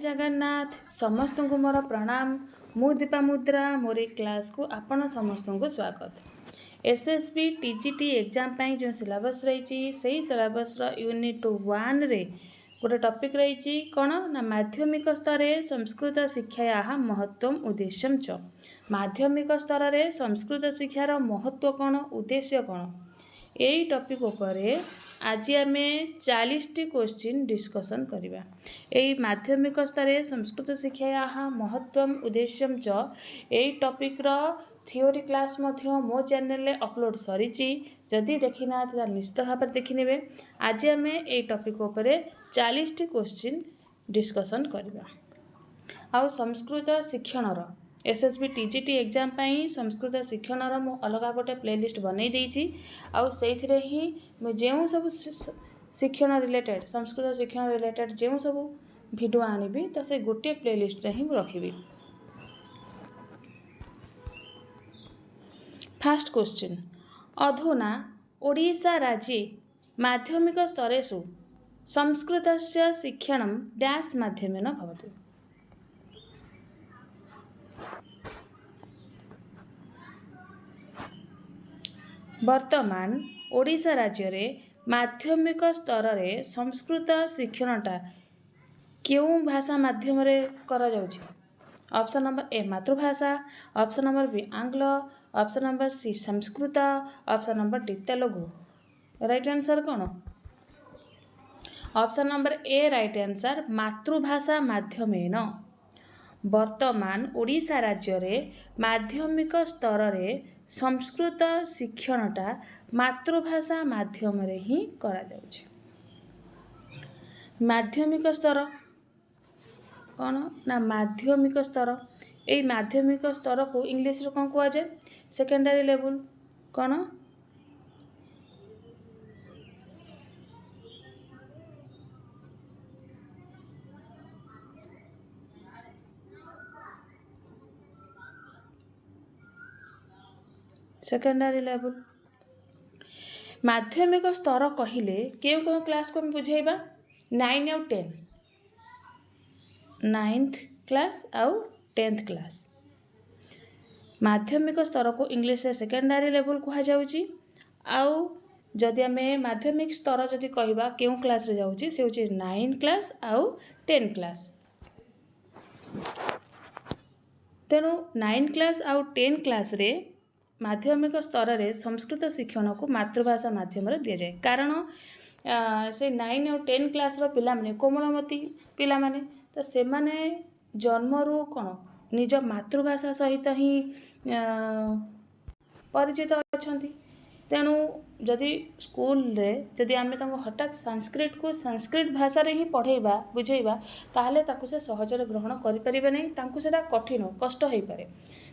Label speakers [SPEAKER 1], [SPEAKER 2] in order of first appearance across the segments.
[SPEAKER 1] जगन्नाथ समस्त को मोर प्रणाम। मु दीपा मुद्रा मोर क्लास को आपण समस्त को स्वागत। एसएसबी टीजीटी एग्जाम पाई जो सिलेबस रही से सिलेबस यूनिट 1 रे गोटे टॉपिक रही कौन ना माध्यमिक स्तर संस्कृत शिक्षाया महत्व उद्देश्य च। माध्यमिक स्तर रे संस्कृत शिक्षार महत्व कौन उद्देश्य कौन यही टॉपिक उपरे आज आम 40 क्वेश्चन डिस्कसन करिबा। यही माध्यमिक स्तर संस्कृत शिक्षाया महत्व उद्देश्य च यही टॉपिक रो थियोरी क्लास मध्य मो चैनल रे अपलोड सरी। जदि देखी ना निश्चित भाव देखिने। आज आम यही टॉपिक उपरे 40 क्वेश्चन डिस्कसन करिबा। आउ संस्कृत शिक्षण एसएसबी टीजीटी एग्जाम पाई संस्कृत शिक्षण मु अलग गोटे प्लेलिस्ट बनई देछि। आउ सेथिरे ही जो सब शिक्षण रिलेटेड संस्कृत शिक्षण रिलेटेड जो सब वीडियो आनिबी तो से गोटे प्लेलिस्ट रे ही रखिबी। फर्स्ट क्वेश्चन अधुना ओडिशा राज्ये माध्यमिक स्तरेषु संस्कृतस्य शिक्षणं डैश माध्यमेन भवति। वर्तमान ओडिशा राज्य रे माध्यमिक स्तर रे संस्कृत शिक्षणटा क्यों भाषा माध्यम रे करा जाउछि। ऑप्शन नंबर ए मातृभाषा, ऑप्शन नंबर बी आंग्ल, option number C Sanskrit, option number D Telugu. Right answer कौन? Option number A right answer मातृभाषा माध्यमेन। वर्तमान ओडिशा राज्य रे माध्यमिक स्तर रे संस्कृत शिक्षणटा मातृभाषा माध्यम रे ही करा जाउछि। माध्यमिक स्तर कौन ना माध्यमिक स्तर यही माध्यमिक स्तर को इंग्लिश रे कौन कुआ जाए सेकेंडरी लेवल कौन सेकेंडरी लेवल। माध्यमिक स्तर कहिले केउ केउ क्लास को बुझेबा 9 और 10 9th क्लास आउ 10th क्लास। माध्यमिक स्तर को इंग्लिश रे सेकेंडरी लेवल कहा जाउची। आउ जदि आमे माध्यमिक स्तर जदि कहबा केउ क्लास रे जाउची से होची 9 क्लास आउ 10 क्लास। तेणु 9 क्लास आउ 10 क्लास रे माध्यमिक स्तर रे संस्कृत शिक्षण को मातृभाषा माध्यम रे दिया जाए। कारण से 9 और 10 क्लास रो पिला माने कोमलमती पिला माने तो से माने जन्मरू कौन निज मातृभाषा सहित ही परिचित अछंती। तेणु जदि स्कूल रे जदि आमे तांको हठात संस्कृत को संस्कृत भाषा रे ही पढ़ेबा बुझेबा ताहले ताकु से सहज रे ग्रहण करि परिबे नै। तांको सेटा कठिन कष्ट होई पारे।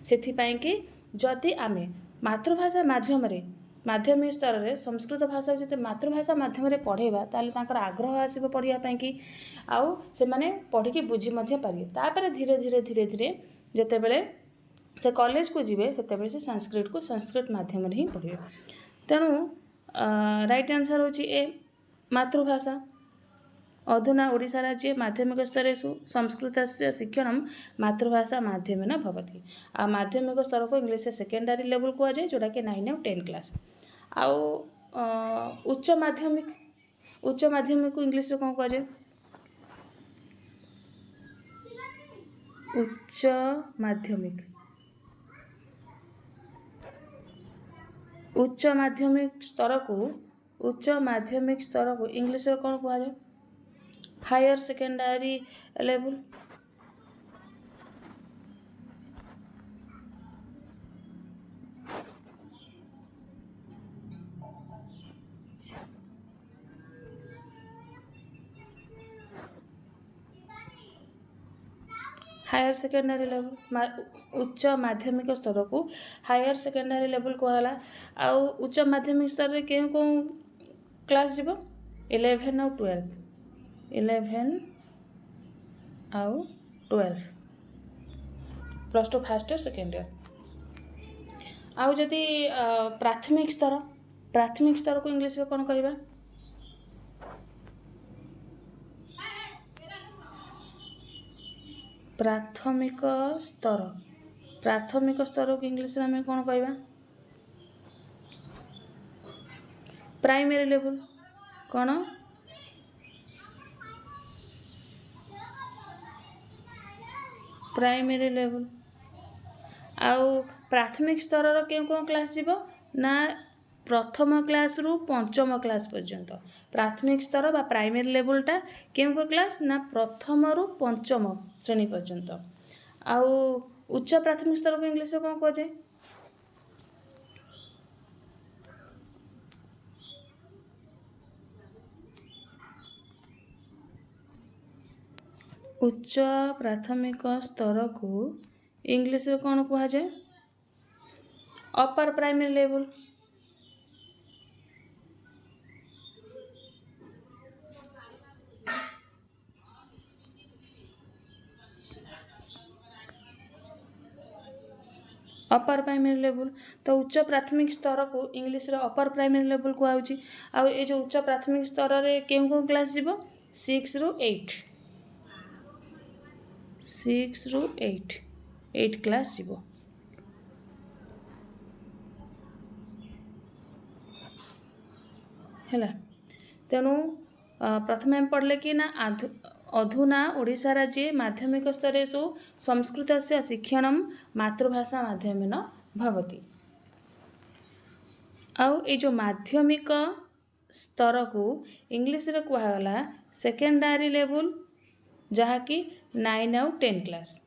[SPEAKER 1] सेथि पई कि जदि आमे मातृभाषा माध्यम रे माध्यमिक स्तर रे संस्कृत भाषा जदि मातृभाषा माध्यम रे पढ़ेबा ताले तांकर आग्रह आसीबो पढ़िया पई कि आउ से माने पढ़ी कि बुझी मध्य पारिबे। तापर धीरे धीरे धीरे धीरे जते बेले से कॉलेज को जिवे सेते बेले से संस्कृत को संस्कृत माध्यम रे ही पढ़िबे। तेणु राइट आंसर होची ए मातृभाषा। अधुना ओडिशा राज्ये माध्यमिक स्तरेषु संस्कृतस्य शिक्षणं मातृभाषा माध्यमेन भवति। आ माध्यमिक स्तर को इंग्लिश से सेकेंडरी लेवल को जाए जोटा कि 9 और 10 क्लास। आउ उच्च माध्यमिक को इंग्लिश रे कोन को जाए उच्च माध्यमिक। उच्च माध्यमिक स्तर को इंग्लिश रे कोन को जाए higher secondary level. Higher secondary level उच्च माध्यमिक स्तर को हायर सेकेंडरी लेवल कहला। आउ उच्च माध्यमिक स्तर रे केउ को क्लास जीवो 11 और 12 11 आउ 12 प्लस टू फर्स्ट और सेकेंड ईयर। आउ जदि प्राथमिक स्तर को इंग्लिश रे कोन कहबा . प्राथमिक स्तर, प्राथमिक स्तर को इंग्लिश में आम कौन कहवा? Primary level. कौन? Primary level. आउ प्राथमिक स्तर के कौन क्लास जीव ना प्रथम क्लास रु पंचम क्लास पर्यंत। प्राथमिक स्तर बा प्राइमरी लेवलटा केउं क्लास ना प्रथम रु पंचम श्रेणी पर्यंत। आउ उच्च प्राथमिक स्तर को इंग्लिश में कौन कह जाए? उच्च प्राथमिक स्तर को इंग्लिश में कौन कह जाए? अपर प्राइमरी लेवल। अपर प्राइमरी लेवल। तो उच्च प्राथमिक स्तर को इंग्लिश रे अपर प्राइमरी लेवल कहउची। आ ये जो उच्च प्राथमिक स्तर रे केउं केउं क्लास जीव? 6 रु 8, 6 रु 8 क्लास जीव। हैला तेणु प्रथम हम पढ़ले कि ना अधुना ओडिशा राज्ये माध्यमिक स्तरेषु संस्कृतस्य शिक्षणं मातृभाषा माध्यमेन भवति। आउ ये जो माध्यमिक स्तर को इंग्लिश रे कहगला सेकेंडरी लेवल, जहाँकि 9 आउ 10 क्लास।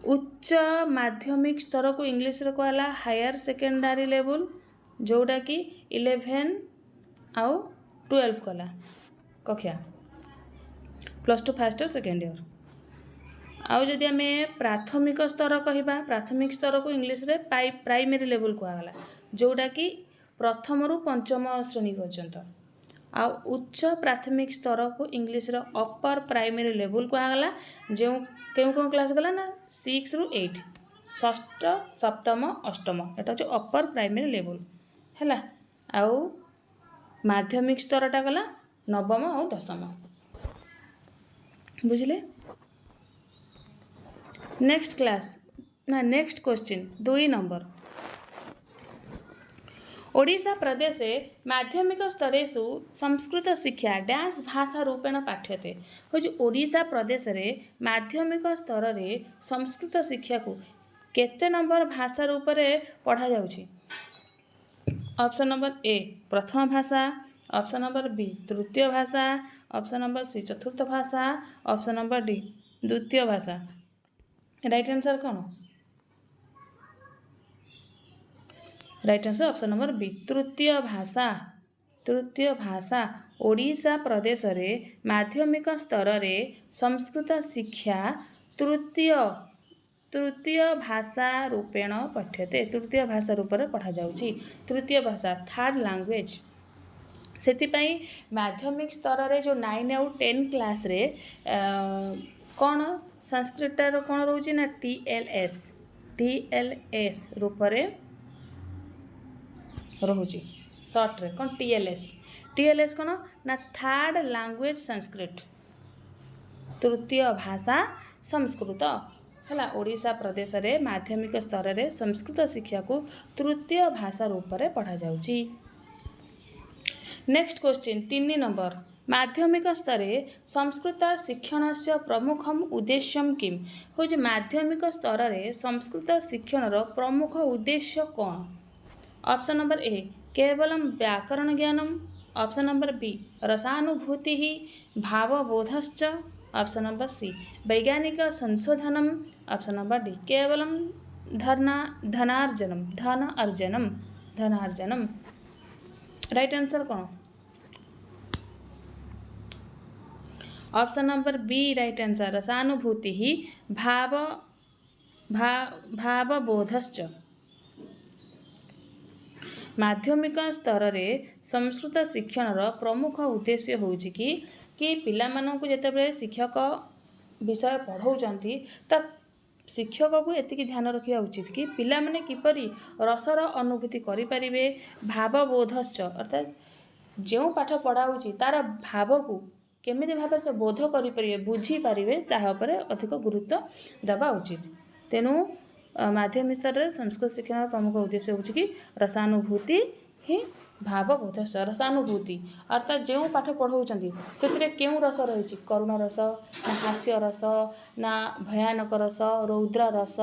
[SPEAKER 1] उच्च माध्यमिक स्तर को इंग्लिश रे कहला हायर सेकेंडरी लेवल, जोड़ा कि 11 आउ 12 कला कक्षा, +2 फर्स्ट और सेकेंड ईयर। आउ जदि आम प्राथमिक स्तर कहवा, प्राथमिक स्तर को इंग्लिश रे प्राइमरी लेवल कहगला, जोड़ा कि प्रथम रु पंचम श्रेणी पर्यंत। आउ उच्च प्राथमिक स्तर को इंग्लिश रे अपर प्राइमरी लेवल कहगला, जो केउं केउं क्लास गला ना 6 रु 8, षष्ठ सप्तम अष्टम, एटा होची अपर प्राइमरी लेवल। हैला आउ माध्यमिक स्तरटा गला नवम और दशम। बुझले? नेक्स्ट क्लास ना नेक्स्ट क्वेश्चन 2 नंबर। ओडिशा प्रदेशे माध्यमिक स्तरेषु संस्कृत शिक्षा डैश भाषा रूपेण पाठ्यते। होची ओडिशा प्रदेश रे माध्यमिक स्तर रे संस्कृत शिक्षा को केते नंबर भाषा रूप रे पढ़ा जाउची? ऑप्शन नंबर ए प्रथम भाषा, ऑप्शन नंबर बी तृतीय भाषा, ऑप्शन नंबर सी चतुर्थ भाषा, ऑप्शन नंबर डी द्वितीय भाषा। राइट आंसर कौन? Right answer option number B तृतीय भाषा। तृतीय भाषा ओडिशा प्रदेश रे माध्यमिक स्तर रे संस्कृत शिक्षा तृतीय भाषा रूपेण पठ्यते। तृतीय भाषा रूप में पढ़ा जाउची। तृतीय भाषा थर्ड लैंग्वेज। सेतिपाई माध्यमिक स्तर रे जो 9 आउ 10 क्लास रे कौन संस्कृत कौन रोची ना TLS रूप रे रोची। शॉर्ट रे कौन TLS कौन ना थर्ड लैंग्वेज संस्कृत, तृतीय भाषा संस्कृत। है ओडिशा प्रदेश रे माध्यमिक स्तर रे संस्कृत शिक्षा को तृतीय भाषा रूप में पढ़ा जाउची। Next question 3 number. माध्यमिक स्तरे संस्कृत शिक्षण से प्रमुखम उद्देश्यम किम? हो माध्यमिक स्तर रे संस्कृत शिक्षण प्रमुख उद्देश्य कौन? ऑप्शन नंबर ए केवलम व्याकरण ज्ञानम, ऑप्शन नंबर बी रसानुभूति भावबोधश्च, ऑप्शन नंबर सी वैज्ञानिक संशोधनम, ऑप्शन नंबर डी केवलम धनार्जनम। राइट आंसर कौन? Option number B right answer रसानुभूति भावबोधश्च। माध्यमिक स्तर रे संस्कृत शिक्षण प्रमुख उद्देश्य होउची कि पिला माननकु जेतेबेले शिक्षक विषय पढ़ाउचंती त शिक्षक को एतिकी ध्यान रखा उचित कि पिला माने किपरि रसर अनुभूति करि परिबे, भावबोधश्च अर्थात जो पाठ पढ़ाउची तार भाव को केमिति भाव से बोध करें बुझीपारे तापर अधिक गुरुत्व देवा उचित। तेणु माध्यमिक स्तर में संस्कृत शिक्षण प्रमुख उद्देश्य होची कि रसानुभूति ही भावबोध रसानुभूति अर्थात जो पाठ पढ़ाऊँच से क्यों रस रही करुण रस ना हास्य रस ना भयानक रस रौद्र रस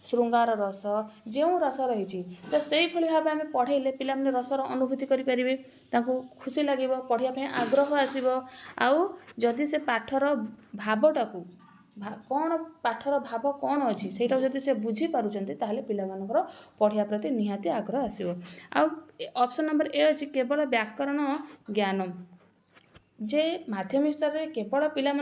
[SPEAKER 1] श्रृंगार रस जो रस रही तो से भाव आम पढ़ेले पिला रसर अनुभूति करें खुशी लगे पढ़ाई आग्रह आसो आउ जदि से पाठर भावटा को कौन पाठर भाव कौन अच्छी से जब से बुझीपार्टी ताहले पिलामानकर पढ़िया प्रति निहाती आग्रह आसो। ऑप्शन नंबर ए अच्छी केवल व्याकरण ज्ञान जे माध्यमिक स्तर में केवल पिला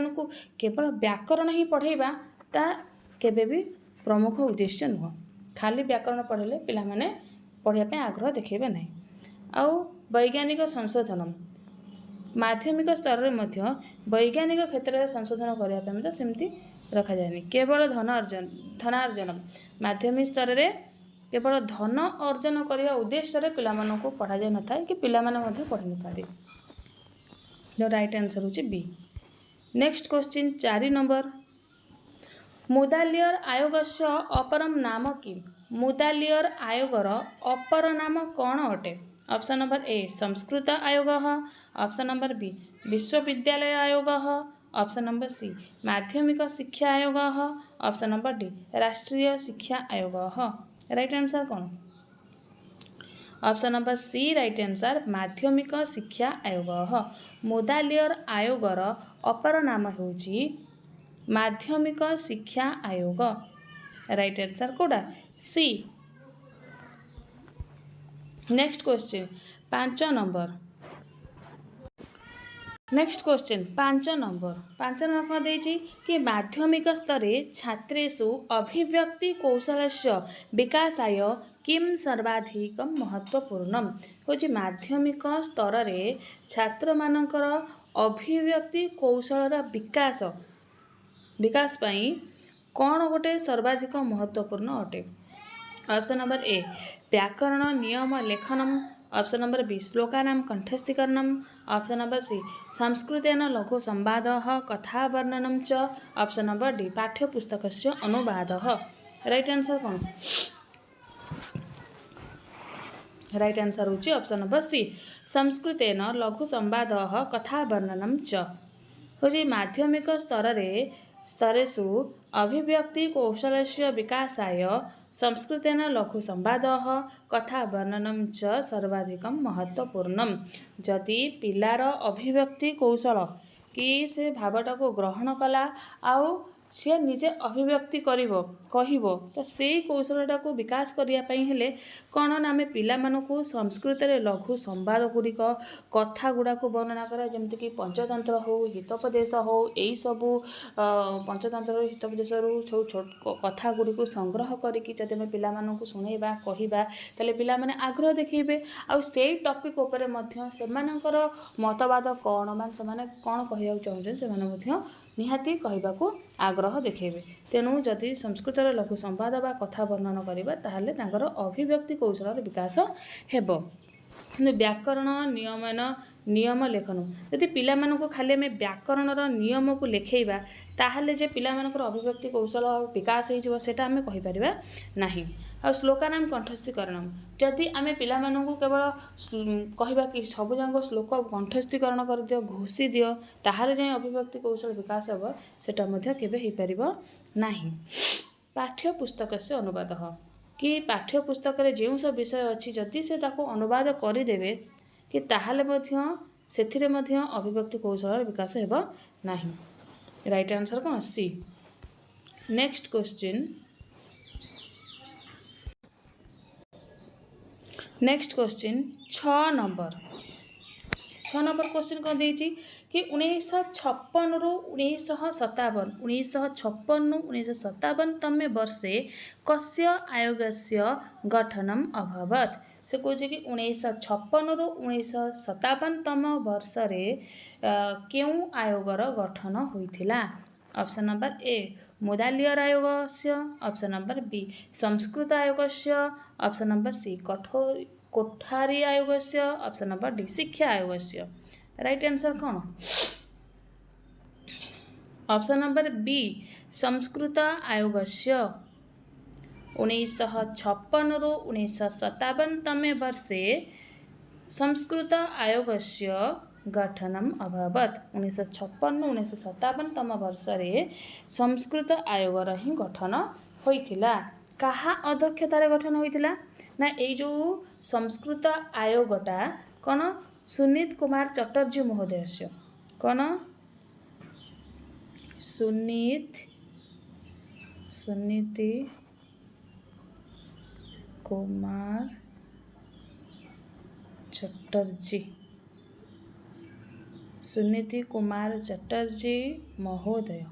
[SPEAKER 1] केवल व्याकरण ही पढ़ेबा ता केबे भी प्रमुख उद्देश्य नुह। खाली व्याकरण पढ़ेले पिला माने पढ़ाई आग्रह देखेबे नहीं। आउ वैज्ञानिक संशोधन माध्यमिक स्तर में वैज्ञानिक क्षेत्र में संशोधन करने सेमती रखा जाए केवल धनार्जन माध्यमिक स्तर में केवल धन अर्जन करने उद्देश्य पिलामान को पढ़ा जाए न था कि पिलाମାନେ पढ़ी न राइट आंसर होची B. Next question 4 number Mudaliar आयोगस्य अपरम नाम किम मुदालियर आयोगर अपर नाम कौन अटे। ऑप्शन नंबर ए संस्कृत आयोग ऑप्शन नंबर बी विश्वविद्यालय आयोग ऑप्शन नंबर सी माध्यमिक शिक्षा आयोग ऑप्शन नंबर डी राष्ट्रीय शिक्षा आयोग राइट आंसर कौन option number C right answer माध्यमिक शिक्षा आयोग मुदालियर आयोगर अपर नाम होची माध्यमिक शिक्षा आयोग राइट आंसर कोडा C. Next question 5 number next question 5 number देछि कि माध्यमिक स्तरे छात्रेषु अभिव्यक्ति कौशलस्य विकासाय किम सर्वाधिक महत्वपूर्ण होछि माध्यमिक स्तर रे छात्र मानकर अभिव्यक्ति कौशलर विकास पाई कौन गोटे सर्वाधिक महत्वपूर्ण अटे। ऑप्शन नंबर ए व्याकरण नियम लेखनम ऑप्शन नंबर बी श्लोकानां कंठस्थीकरणम ऑप्शन नंबर सी संस्कृतेन लघु संवादः कथा वर्णनम च ऑप्शन नंबर डी पाठ्यपुस्तकस्य अनुवादः राइट आंसर कौन राइट आंसर होची ऑप्शन नंबर सी संस्कृतेन लघु संवादः कथा वर्णनम च होची माध्यमिक स्तरेषु अभिव्यक्ति कौशलस्य विकासाय संस्कृतेन लघु संवादः कथा वर्णनम च सर्वाधिकम महत्वपूर्णम जदि पिलार अभिव्यक्ति कौशल कि से भावटा को ग्रहण कला आउ सी निजे अभिव्यक्ति कहिबो तो से कौशलटा को विकास करने हेले कौन ना आम पिलामानकु संस्कृत रे लघु संवाद गुड़िक कथा गुड़ा को वर्णना करा जमती कि पंचतंत्र हो हितोपदेश हो यही सबू पंचतंत्र हितोपदेश कथा गुड़ी को संग्रह करके जब आम पिलामानकु सुनेबा कहबा ताले पिलामाने आग्रह देखिबे आउ से टॉपिक उपरे मध्य सेमानकर मतवाद कौन मान से कौन कहया चाहते से निहाती कहबाकू आग्रह देखेबे। तेणु जदि संस्कृत लघु संवाद बा कथा वर्णन करबा ताहले तांकर अभिव्यक्ति कौशल विकास हेबो। व्याकरण नियम लेखन यदि पिलामानकु खाली आम व्याकरणर नियम को लेखेबा ताहले जे पिलामानकर अभिव्यक्ति कौशल विकास हो सेटा आम कहि परिबा नाही। आ श्लोकानां कंठस्थीकरण जदि आम पिलामानकु केवल कहबा कि सब जाक श्लोक कंठस्थीकरण कर दियो घोषी दियो ताहले जाय अभिव्यक्ति कौशल विकास हेबो सेटा मध्य केबे हेइ परिबो नाही। पाठ्यपुस्तक से अनुवाद कि पाठ्यपुस्तक रे जो सब विषय अच्छी जदि से ताको अनुवाद करदेवे कि ताहले मध्य सेथिरे मध्य अभिव्यक्ति कौशल विकास हेबो नाही। राइट आंसर कौन सी। नेक्स्ट क्वेश्चन 6 नंबर क्वेश्चन कौन देछि कि 1956 रु 1957 तमे वर्षे कस्य आयोगस्य गठनम अभवत से कहे कि 1956 रु 1957 तम वर्ष रे क्यों आयोगर गठन होइथिला। ऑप्शन नंबर ए मुदालियर आयोगस्य ऑप्शन नंबर बी संस्कृत आयोगस्य ऑप्शन नंबर सी कोठारी आयोगस्य ऑप्शन नंबर डी शिक्षा आयोगस्य राइट आंसर कौन ऑप्शन नंबर बी संस्कृत आयोगस्य 1956 रु 1957 तमे वर्षे संस्कृत आयोगस्य गठनम अभवत 1956-1957 तम वर्ष रे संस्कृत आयोगर ही गठन होइथिला। कहा अध्यक्षतार गठन होइथिला ना ए जो संस्कृत आयोगटा कौन सुनीत कुमार चटर्जी महोदय कौन सुनीति कुमार चटर्जी सुनीति कुमार चटर्जी महोदय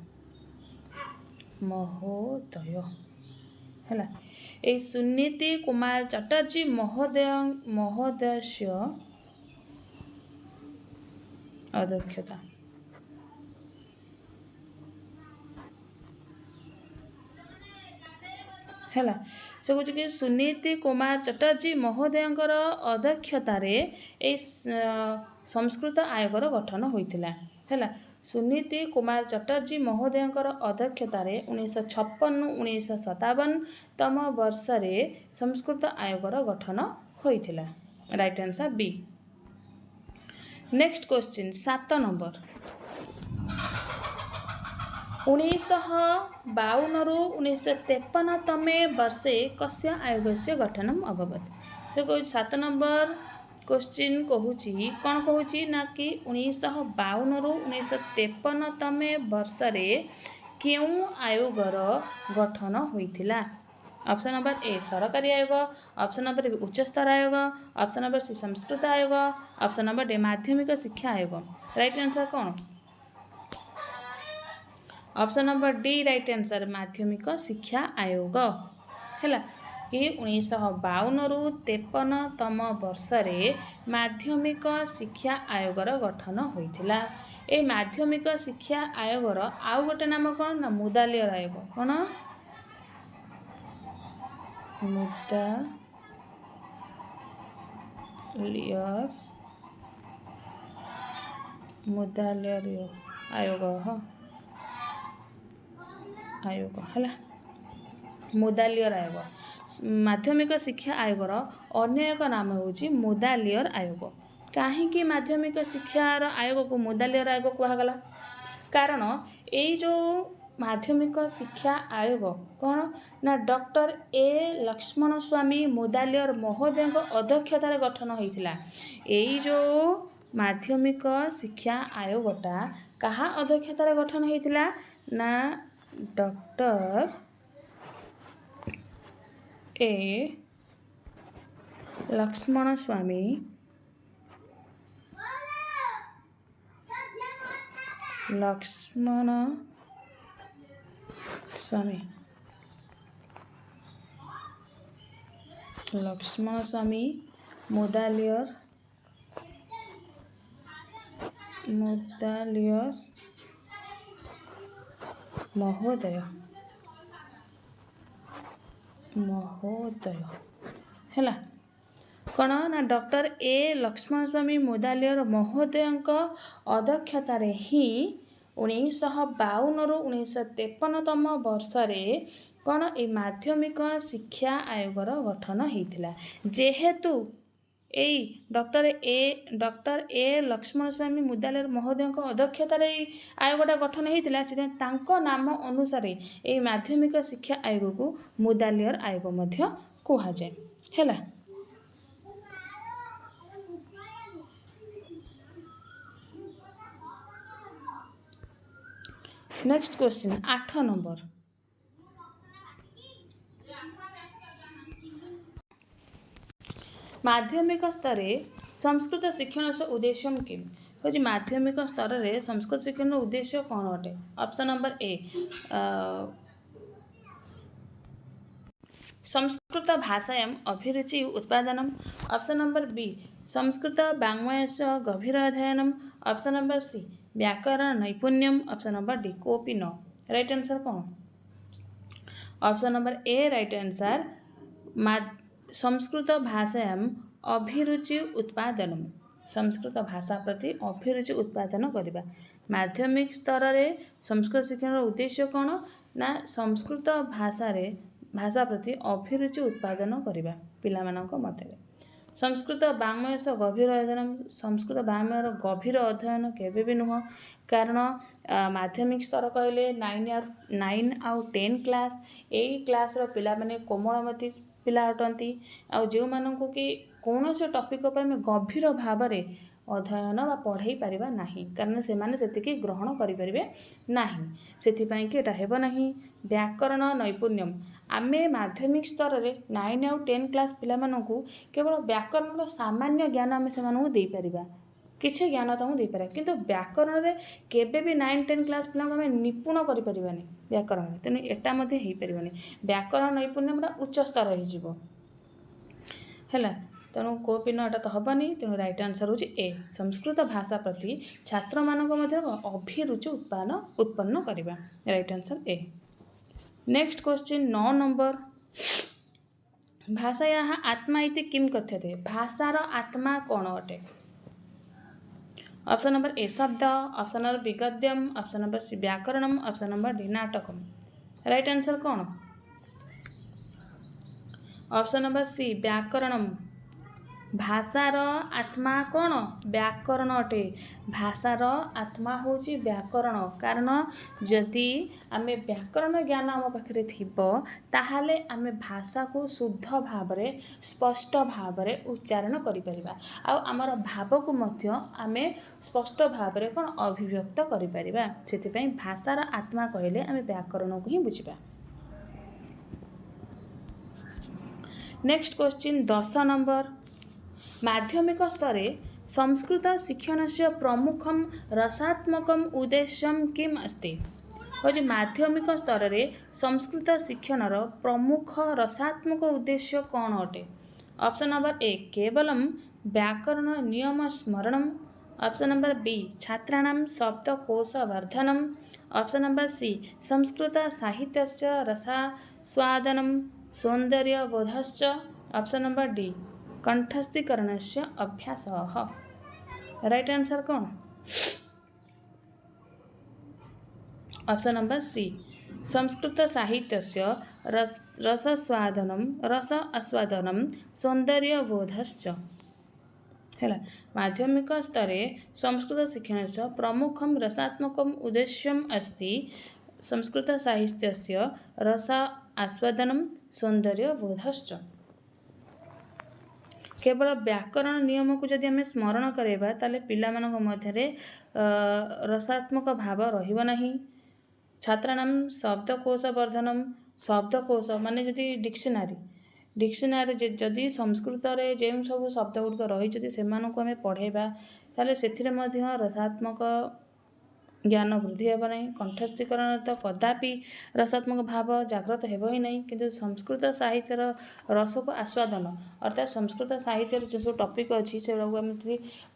[SPEAKER 1] है ए सुनीति कुमार चटर्जी महोदय अध्यक्षता है से कह कि सुनीति कुमार चटर्जी महोदय अध्यक्षतार संस्कृत आयोगर गठन होता है। सुनीति कुमार चटर्जी महोदय अध्यक्षतार 1956-1957 तम वर्ष संस्कृत आयोगर गठन होता। Right answer B. Next question 7 number 1952 रु 1953 तमे वर्षे कस्य आयोगस्य गठनम अभवत। से कह 7 नंबर क्वेश्चन कहूची कौन कहूची ना कि 1952 रु 1953 तमे वर्ष क्यों आयोगर गठन होइथिला। ऑप्शन नंबर ए सरकारी आयोग, ऑप्शन नंबर बी उच्चस्तर आयोग, ऑप्शन नंबर सी संस्कृत आयोग, ऑप्शन नंबर डी माध्यमिक शिक्षा आयोग। राइट आंसर कौन? Option number D right answer माध्यमिक शिक्षा आयोग है कि 1952 रु 53 तम वर्ष माध्यमिक शिक्षा आयोगर गठन होइथिला। ए माध्यमिक शिक्षा आयोगर आउ गोटे नाम कौन ना मुदालियर आयोग। कौन? मुदालियर आयोग है मुदालियर आयोग माध्यमिक शिक्षा आयोगर अन्य एक नाम हूँ मुदालियर आयोग। कहीं माध्यमिक शिक्षार आयोग को मुदालियर आयोग कहगला कारण ये जो माध्यमिक शिक्षा आयोग कौन ना डॉक्टर ए लक्ष्मण स्वामी मुदालियर महोदय अध्यक्षतार गठन होता। यही जो माध्यमिक शिक्षा आयोगटा कहा अध्यक्षतार गठन होता ना डॉक्टर ए लक्ष्मण स्वामी मुदालियर महोदय है कौन ना डॉक्टर ए लक्ष्मण स्वामी मुदालियर महोदय अध्यक्षतार ही 1952 रु 1953 तम वर्ष कौन ए माध्यमिक शिक्षा आयोगर गठन होता। जेहेतु यही डॉक्टर ए लक्ष्मण स्वामी मुदालियर महोदय अध्यक्षतार आयोगटा गठन होता से नाम अनुसार ये माध्यमिक शिक्षा आयोग को मुदालियर आयोग मध्य कहुए है। नेक्स्ट क्वेश्चन 8 नंबर माध्यमिक स्तर संस्कृत शिक्षण उद्देश्य किम हूँ माध्यमिक स्तर में संस्कृत शिक्षण उद्देश्य कौन अटे। ऑप्शन नंबर ए संस्कृत भाषायां अभिरुचि उत्पादनम, ऑप्शन नंबर बी संस्कृत वाङ्मयस्य गभीर अध्ययनम, ऑप्शन नंबर सी व्याकरण नैपुण्यम, ऑप्शन नंबर डी कोपी न। राइट आंसर कौन? Option number A right answer Sanskrit भाषायां अभिरुचि उत्पादनम संस्कृत भाषा प्रति अभिरुचि उत्पादन करवा। माध्यमिक स्तर रे संस्कृत शिक्षण उद्देश्य कौन ना संस्कृत भाषा प्रति अभिरुचि उत्पादन करने पिलामानंक मध्य संस्कृत वाङ्मय गभीर अध्ययन संस्कृत वाङ्मयर गभीर अध्ययन केबे भी नुह कारण माध्यमिक स्तर कहले 9 आउ 10 क्लास यही क्लास पिला माने कोमलमती पिला अटंती आ जो मानू कि कौन से टॉपिक पर आम गभीर भाव में अध्ययन व पढ़ाई पारिबा नाही कारण से माने सेतिकी ग्रहण करिपरिबे नाही सेथिपाई कि एटा हेबो नाही व्याकरण नैपुण्यम आमे माध्यमिक स्तर रे 9 आउ 10 क्लास पिला मानकू केवल व्याकरण सामान्य ज्ञान आमे से मानकू देई परिबा किछि ज्ञान ताऊ देई पारे किंतु व्याकरण रे केबे भी 9 10 क्लास पिला आमे निपुण करि परिबानी व्याकरण तेनु एटा मध्ये हेई परिबानी व्याकरण नैपुण्यम उच्च स्तर हि जिवो हैला तेणु कोपिन एटा तो हेनी तेणु राइट आंसर होची ए संस्कृत भाषा प्रति छात्र मानक मध्य अभिरुचि उत्पन्न करवा right answer A next question 9 number भाषायाः आत्मा इति किं कथ्यते भाषार आत्मा कौन अटे ऑप्शन नंबर ए शब्द ऑप्शन नंबर बी गद्यम ऑप्शन नंबर सी व्याकरणम ऑप्शन नंबर डी नाटकम राइट आंसर कौन ऑप्शन नंबर सी व्याकरणम भाषार आत्मा कौन व्याकरण अटे भाषार आत्मा होची व्याकरण कारण जदि आमे व्याकरण ज्ञान आम पाखे थिबो ताहाले आमे भाषा को शुद्ध भाव में स्पष्ट भाव में उच्चारण करि परिबा आ आमर भाव को मध्य आमे स्पष्ट भाव में कौन अभिव्यक्त करि परिबा सेति पई भाषार आत्मा कहले आमे व्याकरण को ही बुझिबा नेक्स्ट क्वेश्चन 10 नंबर माध्यमिक स्तरे संस्कृत शिक्षणस्य प्रमुखं रसात्मकम् उद्देश्यं किम् अस्ति होजी माध्यमिक स्तर रे संस्कृत शिक्षणर प्रमुख रसात्मक उद्देश्य कौन अटे ऑप्शन नंबर ए केवलम व्याकरण नियम स्मरणम ऑप्शन नंबर बी छात्राणां शब्दकोश वर्धनम ऑप्शन नंबर सी संस्कृत साहित्यस्य रसास्वादनं सौन्दर्यबोधश्च ऑप्शन नंबर डी कंठस्थीकरणस्य अभ्यासः राइट आंसर कौन ऑप्शन नंबर सी संस्कृत साहित्यस्य रस आस्वादनं सौन्दर्यबोधश्च है माध्यमिक स्तरे संस्कृत शिक्षणस्य प्रमुखं रसात्मकम् उद्देश्यम् अस्ति संस्कृत साहित्यस्य रस आस्वादनं सौन्दर्यबोधश्च केवल व्याकरण नियम को जदि आम स्मरण करवा ताले पिला मानक मध्य रसात्मक भाव रहिबो नाही छात्राणां शब्दकोश वर्धनम शब्दकोश माने जदि डिक्शनरी जदि संस्कृत रे जेम सब शब्द गुड़िक रही से आम पढ़ेबा ताले सेथिरे मध्य रसात्मक ज्ञान वृद्धि हेब नहीं कंठस्थीकरण तो कदापि रसात्मक भाव जागृत हेब ही नहीं किंतु संस्कृत साहित्यर रस को आस्वादन अर्थात संस्कृत साहित्य जो सब टॉपिक अच्छी से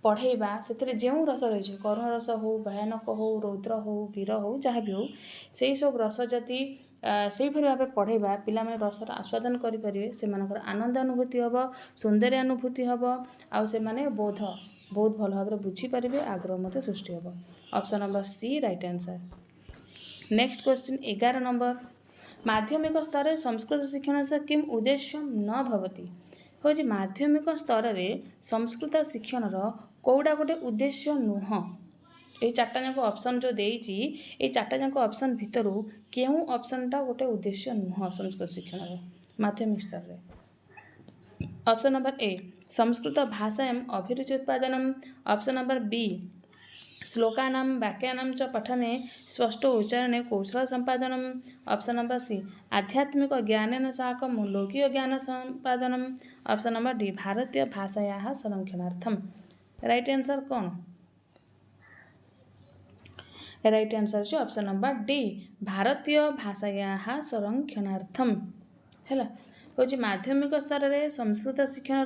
[SPEAKER 1] पढ़ेबा से जो रस रही करुण रस हो भयानक हो रौद्र हो वीर हो जहाँ भी हो से सब रस जदि से भाव पढ़ेबा पिला माने रसर आस्वादन करेंगे से आनंद अनुभूति हम सौंदर्य अनुभूति हम आउ से माने बोध बहुत भल भाव बुझीपारे आग्रह मत सृष्टि हम option number C right answer next question 11 number माध्यमिक स्तर संस्कृत शिक्षण से किम उद्देश्य न भवति हो माध्यमिक स्तर में संस्कृत शिक्षणर कौटा गोटे उद्देश्य नुह ये चार्टा जाक ऑप्शन जो देइछि ये चार्टा जाक ऑप्शन भितर केउ ऑप्शनटा गोटे उद्देश्य नुह संस्कृत शिक्षण माध्यमिक स्तर में ऑप्शन नंबर ए संस्कृत भाषायां अभिरुचि उत्पादनम ऑप्शन नंबर बी श्लोकानां वाक्यानां च पठने स्पष्ट उच्चारणे कौशल संपादनम ऑप्शन नंबर सी आध्यात्मिक ज्ञानेन साकं लौकिक ज्ञान संपादनम ऑप्शन नंबर डी भारतीय भाषायाः संरक्षणार्थम राइट आंसर कौन राइट आंसर है ऑप्शन नंबर डी भारतीय भाषायाः संरक्षणार्थम है हूँ माध्यमिक स्तर में संस्कृत शिक्षण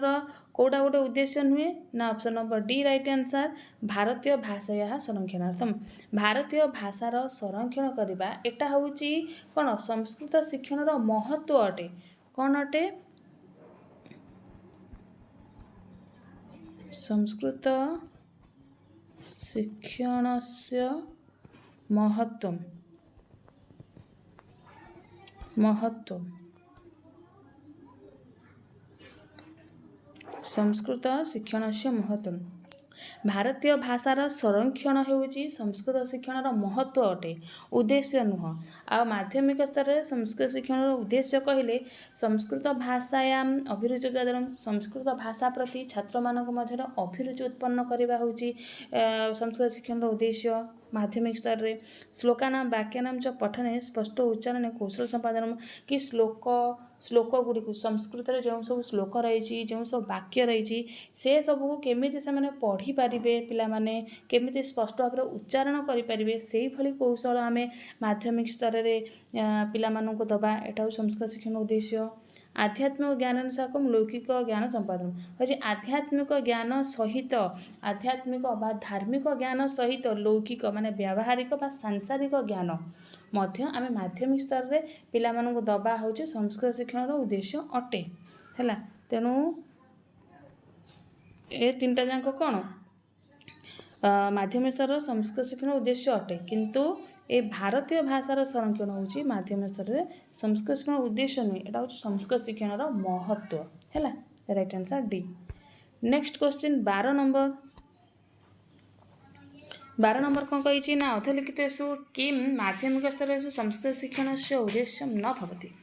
[SPEAKER 1] कौटा गोटे उद्देश्य नुहे ना option number D right answer भारतीय भाषायाः संरक्षणार्थम भारतीय भाषार संरक्षण करवा एटा हूँ कौन संस्कृत शिक्षण महत्व अटे कौन अटे संस्कृत शिक्षण से महत्त्वं महत्त्वं संस्कृत शिक्षणस्य महत्त्वं भारतीय भाषार संरक्षण होउची संस्कृत शिक्षणर महत्व अटे उद्देश्य नुह आ माध्यमिक स्तर में संस्कृत शिक्षणर उद्देश्य कहले संस्कृत भाषायाम अभिरुचि प्रदान संस्कृत भाषा प्रति छात्र मानक मध्य अभिरुचि उत्पन्न करने होउची संस्कृत शिक्षणर उद्देश्य माध्यमिक स्तर में श्लोकानां वाक्यानां च पठने स्पष्ट उच्चारण कौशल संपादन कि श्लोक गुड़ी संस्कृत जो सब श्लोक रही जो सब वाक्य रही से सबू केमी से पढ़ी पारे पिलाने केमी स्पष्ट भाव उच्चारण करें से भली कौशल आम माध्यमिक स्तर में पिलामानंकु दबा एटा संस्कृत शिक्षण उद्देश्य आध्यात्मिक ज्ञान साकम लौकिक ज्ञान संपादन होची आध्यात्मिक ज्ञान सहित आध्यात्मिक बा धार्मिक ज्ञान सहित लौकिक माने व्यावहारिक बा सांसारिक ज्ञान मध्य आम माध्यमिक स्तर में पिलामानंकु दबा होची संस्कृत शिक्षण उद्देश्य अटे हैला तेणु ए तीनटा जाक कौन माध्यमिक स्तर संस्कृत शिक्षण उद्देश्य अटे किंतु ए भारतीय भाषार संरक्षण होची माध्यमिक स्तर में संस्कृत शिक्षण उद्देश्य नुहे एटा होची संस्कृत शिक्षण महत्व हैला right answer D. Next question 12 number कौन कही ना अधलिखित किम माध्यमिक स्तर संस्कृत शिक्षण से उद्देश्य न भवति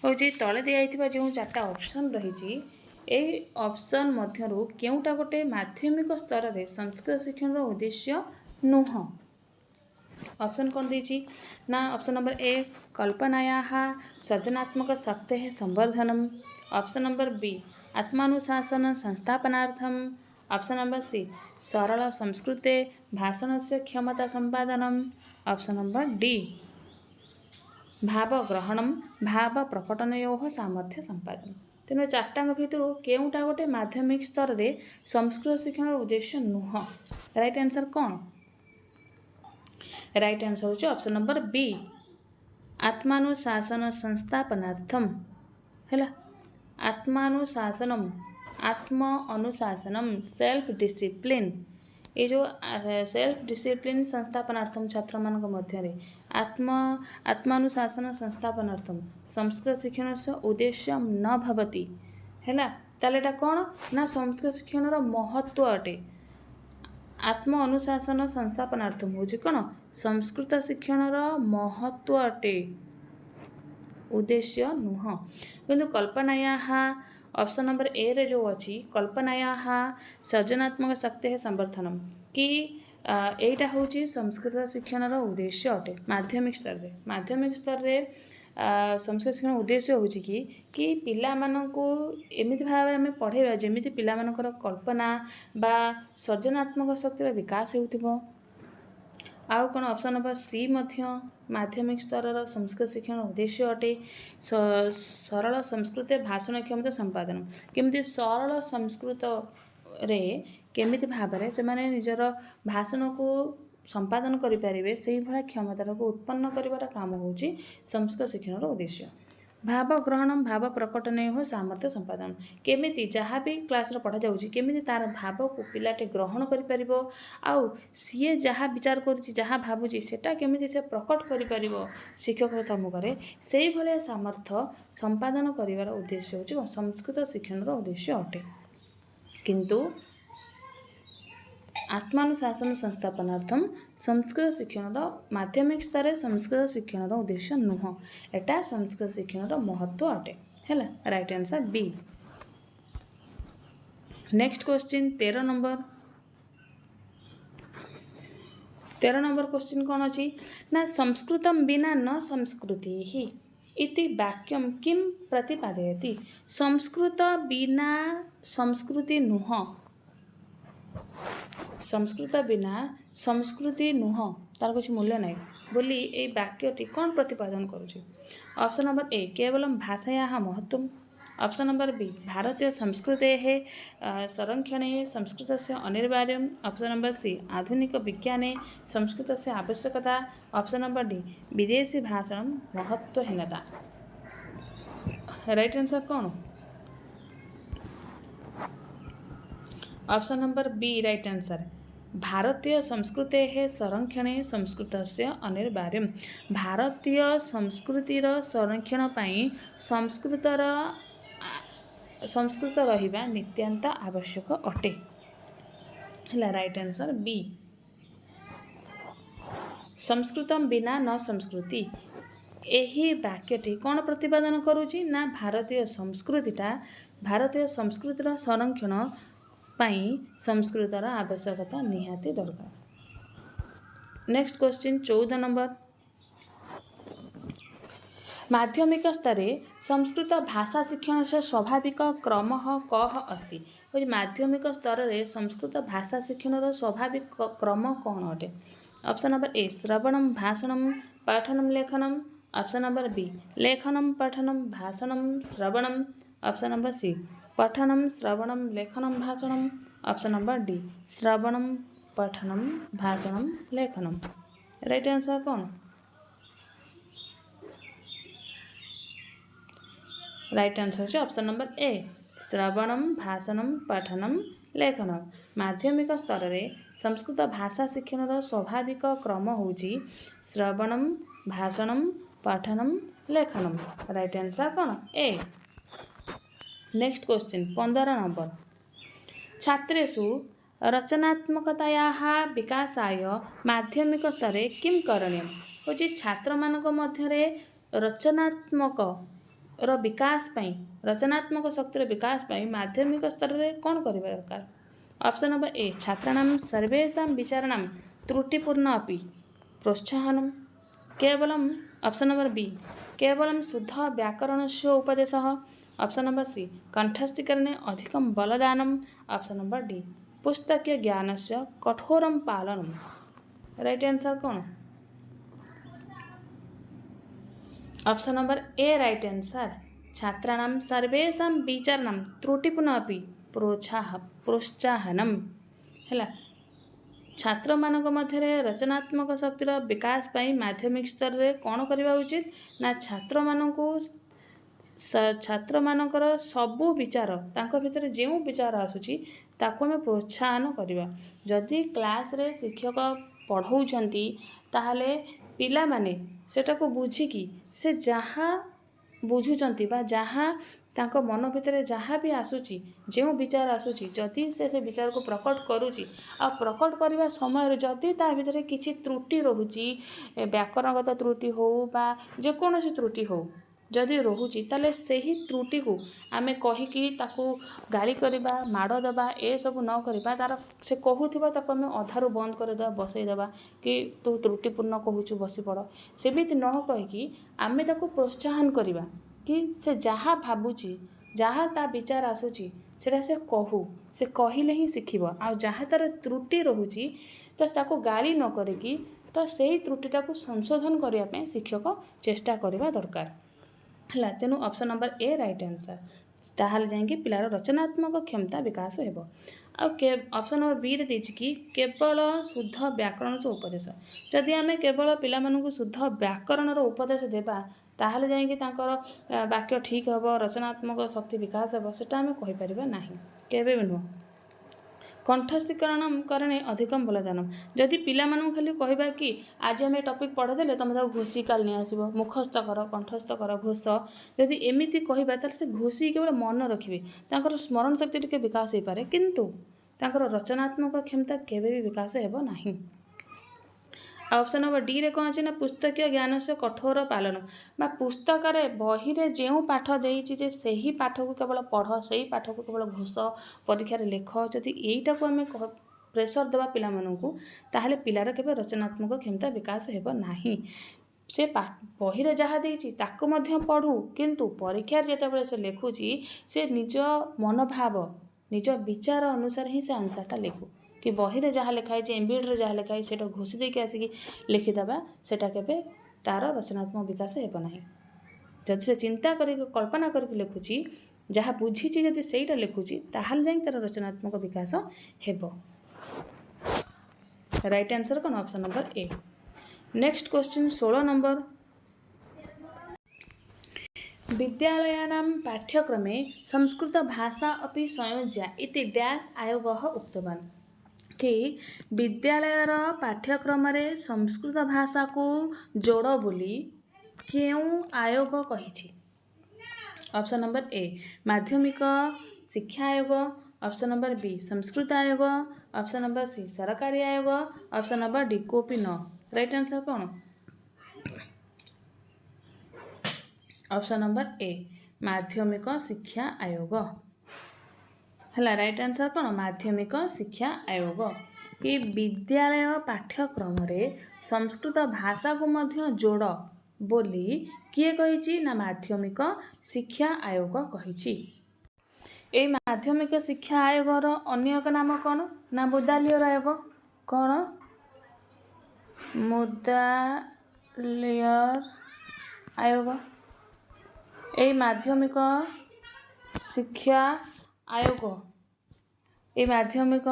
[SPEAKER 1] हूँ तले दिखाई जो 4टा ऑप्शन रही यही ऑप्शन मध्यरु केउटा गोटे माध्यमिक स्तर में संस्कृत शिक्षण उद्देश्य नुह ऑप्शन कौन देछि ना ऑप्शन नंबर ए कल्पनायाः सृजनात्मक शक्तेः संवर्धनम ऑप्शन नंबर बी आत्मानुशासन संस्थापनार्थम ऑप्शन नंबर सी सरल संस्कृते भाषणस्य क्षमता संपादनम ऑप्शन नंबर डी भाव ग्रहणम भाव प्रकटनयोः सामर्थ्य संपादन तेणु 4टांग भितर केउटा गोटे माध्यमिक स्तर में संस्कृत शिक्षण उद्देश्य नुह राइट आंसर कौन राइट आंसर होची ऑप्शन नंबर बी आत्मानुशासन संस्थापनार्थम हैला आत्मानुशासनम आत्म अनुशासनम सेल्फ डिसिप्लिन ये जो सेल्फ डिसिप्लिन संस्थापनार्थम छात्र मानक मध्य आत्मानुशासन संस्थापनार्थम संस्कृत शिक्षण से उद्देश्य न भवति हैला ताले एटा कौन ना संस्कृत शिक्षण महत्व अटे आत्म अनुशासन संस्थापनार्थम होची कौन संस्कृत शिक्षण महत्व अटे उद्देश्य नुह किंतु कल्पनायाः ऑप्शन नंबर ए रे जो अच्छी कल्पनायाः सृजनात्मक शक्ति संवर्धनम कि एटा होची संस्कृत शिक्षण उद्देश्य अटे माध्यमिक स्तर रे संस्कृत शिक्षण उद्देश्य होची कि पिला माननकु एमिति भाव में पढ़ेबा जेमिति पिला मानकर कल्पना बा सृजनात्मक शक्तिर विकास हेउथिबो आउ कौन ऑप्शन नंबर सी माध्यमिक स्तर संस्कृत शिक्षण उद्देश्य अटे सरल संस्कृत भाषण क्षमता संपादन केमिति सरल संस्कृत रे केमिति भाव से माने निजर भाषण को संपादन करें से भाया क्षमता को उत्पन्न कर काम होची संस्कृत शिक्षण उद्देश्य भाव ग्रहण भाव प्रकटन हो सामर्थ्य संपादन केमिति जहाँ भी क्लास पढ़ा जाऊँगी केमिति तार भाव को पिलाटे ग्रहण करि आउ सीए जहाँ विचार करुच्ची जहाँ भावुची सेटा केमिति से प्रकट करि शिक्षक सम्मुखें से भाया सामर्थ्य संपादन करिवार उद्देश्य होची संस्कृत शिक्षण उद्देश्य अटे किंतु आत्मानुशासन संस्थापनार्थम संस्कृत शिक्षण माध्यमिक स्तर संस्कृत शिक्षण उद्देश्य नुह एटा संस्कृत शिक्षण महत्व अटे हैला right answer B. Next question 13 number question कौन अच्छी ना संस्कृतं बिना न संस्कृति ही इति वाक्यम किम प्रतिपादयति संस्कृत बिना संस्कृति नुह संस्कृत बिना संस्कृति नुह तार कुछ मूल्य नहीं बोली ए वाक्यटी कौन प्रतिपादन करुचे ऑप्शन नंबर ए केवल भाषायाः महत्व ऑप्शन नंबर बी भारतीय संस्कृतेः संरक्षणे संस्कृतस्य अनिवार्यम् ऑप्शन नंबर सी आधुनिक विज्ञाने संस्कृतस्य आवश्यकता ऑप्शन नंबर डी विदेशी भाषण महत्वहीनता राइट आंसर कौन option number B right answer भारतीय संस्कृतेः संरक्षणे संस्कृतस्य अनिवार्यम्। भारतीय संस्कृतिर संरक्षण पई संस्कृत रहिबा नित्यांत आवश्यक अटे। हला राइट आंसर बी। संस्कृतम बिना न संस्कृति। एही वाक्यटी कौन प्रतिपादन करुची ना भारतीय संस्कृतिर संरक्षण पाई संस्कृतर आवश्यकता निहाती दरकार। Next question 14 number. माध्यमिक स्तरे संस्कृत भाषा शिक्षण से स्वाभाविक क्रम कः अस्ति। माध्यमिक स्तर रे संस्कृत भाषा शिक्षण स्वाभाविक क्रम कौन अटे। ऑप्शन नंबर ए श्रवणम भाषणम पठनम लेखनम। ऑप्शन नंबर बी लेखनम पठनम भाषणम श्रवणम। ऑप्शन नंबर सी पठनम श्रवणम लेखनम भाषणम। ऑप्शन नंबर डी श्रवणम पठनम भाषणम लेखनम। राइट आंसर कौन। राइट आंसर है ऑप्शन नंबर ए श्रवणम भाषणम पठनम लेखनम। माध्यमिक स्तर रे संस्कृत भाषा शिक्षण स्वाभाविक क्रम होउची श्रवणम भाषणम पठनम लेखनम। राइट आंसर कौन ए। Next question 15 number. छात्रेषु रचनात्मकतायाः विकासाय माध्यमिक स्तरे किं करणीयम्। होची छात्र मानक मध्यरे रचनात्मक विकास पाई रचनात्मक शक्तिर विकास पाई माध्यमिक स्तर रे कौन करिबा दरकार। ऑप्शन नंबर ए छात्राणां सर्वेषां विचाराणां त्रुटिपूर्ण अपि प्रोत्साहनम। केवलम ऑप्शन नंबर बी केवलम शुद्ध व्याकरणस्य उपदेशः। ऑप्शन नंबर सी कंठस्थीकरणे अधिकं बलदानम। ऑप्शन नंबर डी पुस्तकीय ज्ञानस्य कठोरं पालनम। राइट आंसर कौन। Option number A right answer छात्राणां सर्वेषां विचाराणां त्रुटिपूर्ण अपि प्रोत्साहनम। है छात्र मानक मध्य रचनात्मक शक्तिर विकास पाई माध्यमिक स्तर रे कौन करवा उचित ना छात्र मानकर सबू विचार तांको भितर जो विचार आसूची ताको हमें प्रोत्साहन करवा। जदि क्लास रे शिक्षक पढ़ाउछंती ताहले पिला माने सेटा को बुझिकी से जहाँ बुझुचंती बा जहाँ तांको मन भितर जहाँ भी आसूची जो विचार आसूची जदि से विचार को प्रकट करुची आ प्रकट करने समय जदि ता भितर किसी त्रुटि रोची व्याकरणगत त्रुटि हो बा जेकोसी त्रुटि हो जदि रोची ताले सही त्रुटि को आमे कहीकि ताकू गाली करबा माड़ दबा ए सब न करबा तार से कहूथिबा ताको आमे अधारू बंद करदेबा बसईदेबा कि तू त्रुटिपूर्ण कहूचु बसी पड़ सेमिति न कहीकि आमे ताकू प्रोत्साहन करबा कि से जहाँ भावुची जहाँ ता विचार आसूची सेटा से कहू से कहले ही शिखिब आ जहाँ तार त्रुटि रोची तो ताको गाली न करिकी तो सही त्रुटिटा को संशोधन करने शिक्षक चेष्टा करबा दरकार है। तेणु option number A right answer ताहले जाएंगे पिलार रचनात्मक क्षमता विकास हेबो। ऑप्शन नंबर बी रे देछि कि केवल शुद्ध व्याकरण उपदेश जदि आमे केवल पिला मानकु शुद्ध व्याकरण उपदेश देबा ताहले जाएंगे तांकर वाक्य ठीक हेबो रचनात्मक शक्ति विकास हेबो सेटा आमे कहि परिबा नाही केबे भी नुह। कंठस्थीकरण करणे अधिकम बलदानम जदि पिला मानकु खाली कहबा कि आज आम टॉपिक पढ़ीदेले तुम ताको घोषी काल नहीं आसब मुखस्थ कर कंठस्थ कर घोष जदि एमिति कहबा ताले से घोषी केवल मन रखिबे तांकर स्मरण शक्ति टिके विकास हो पारे किंतु तांकर रचनात्मक क्षमता केबे भी विकास हेबो नाही। ऑप्शन नंबर डी रे कौन अच्छे ना पुस्तकीय ज्ञान से कठोर पालन बा पुस्तक बही रे जो पाठ देइछि जे सही पाठ को केवल पढ़ सही पाठ को केवल घोष परीक्षा रे लेख जदि एइटा को आमे प्रेशर देबा पिला मानकु ताहले पिलार केबे रचनात्मक क्षमता विकास हेबो नाही। से बही रे जहाँ देइछि ताको मध्य पढ़ू किंतु परीक्षा जेतेबेले से लेखुछि से निज मनोभाव निज विचार अनुसार ही से आंसरटा लेखू कि बही रे जहाँ लिखाई एमबीडी रे जहाँ लिखाई सेटा घोषी देके आसिकी लिखिदेबा सेटा केबे तार रचनात्मक विकास हेबो नाही। जदि से चिंता करी कल्पना करके लिखुची जहाँ बुझीची जदि सेटा लिखुची ताहले जाई तार रचनात्मक विकास हेबो। राइट आंसर कौन option number A. Next question 16 number. विद्यालयानां पाठ्यक्रमे संस्कृत भाषा अपि संयोज्या इति डैश आयोगः उक्तवान्। कि विद्यालयर पाठ्यक्रम संस्कृत भाषा को जोड़ बोली केउं आयोग कहिछि? ऑप्शन नंबर ए माध्यमिक शिक्षा आयोग, ऑप्शन नंबर बी संस्कृत आयोग, ऑप्शन नंबर सी सरकारी आयोग, ऑप्शन नंबर डी कोपी न। राइट आंसर कौन? ऑप्शन नंबर ए माध्यमिक शिक्षा आयोग है। राइट आंसर कौन? माध्यमिक शिक्षा आयोग कि विद्यालय पाठ्यक्रम संस्कृत भाषा को मध्य जोड़ बोली किए कहिछि ना माध्यमिक शिक्षा आयोग कहिछि। ए माध्यमिक शिक्षा आयोगर अन्य एक नाम कौन ना मुदालियर आयोग। कौन? मुदालियर आयोग। ए माध्यमिक शिक्षा आयोग ए माध्यमिक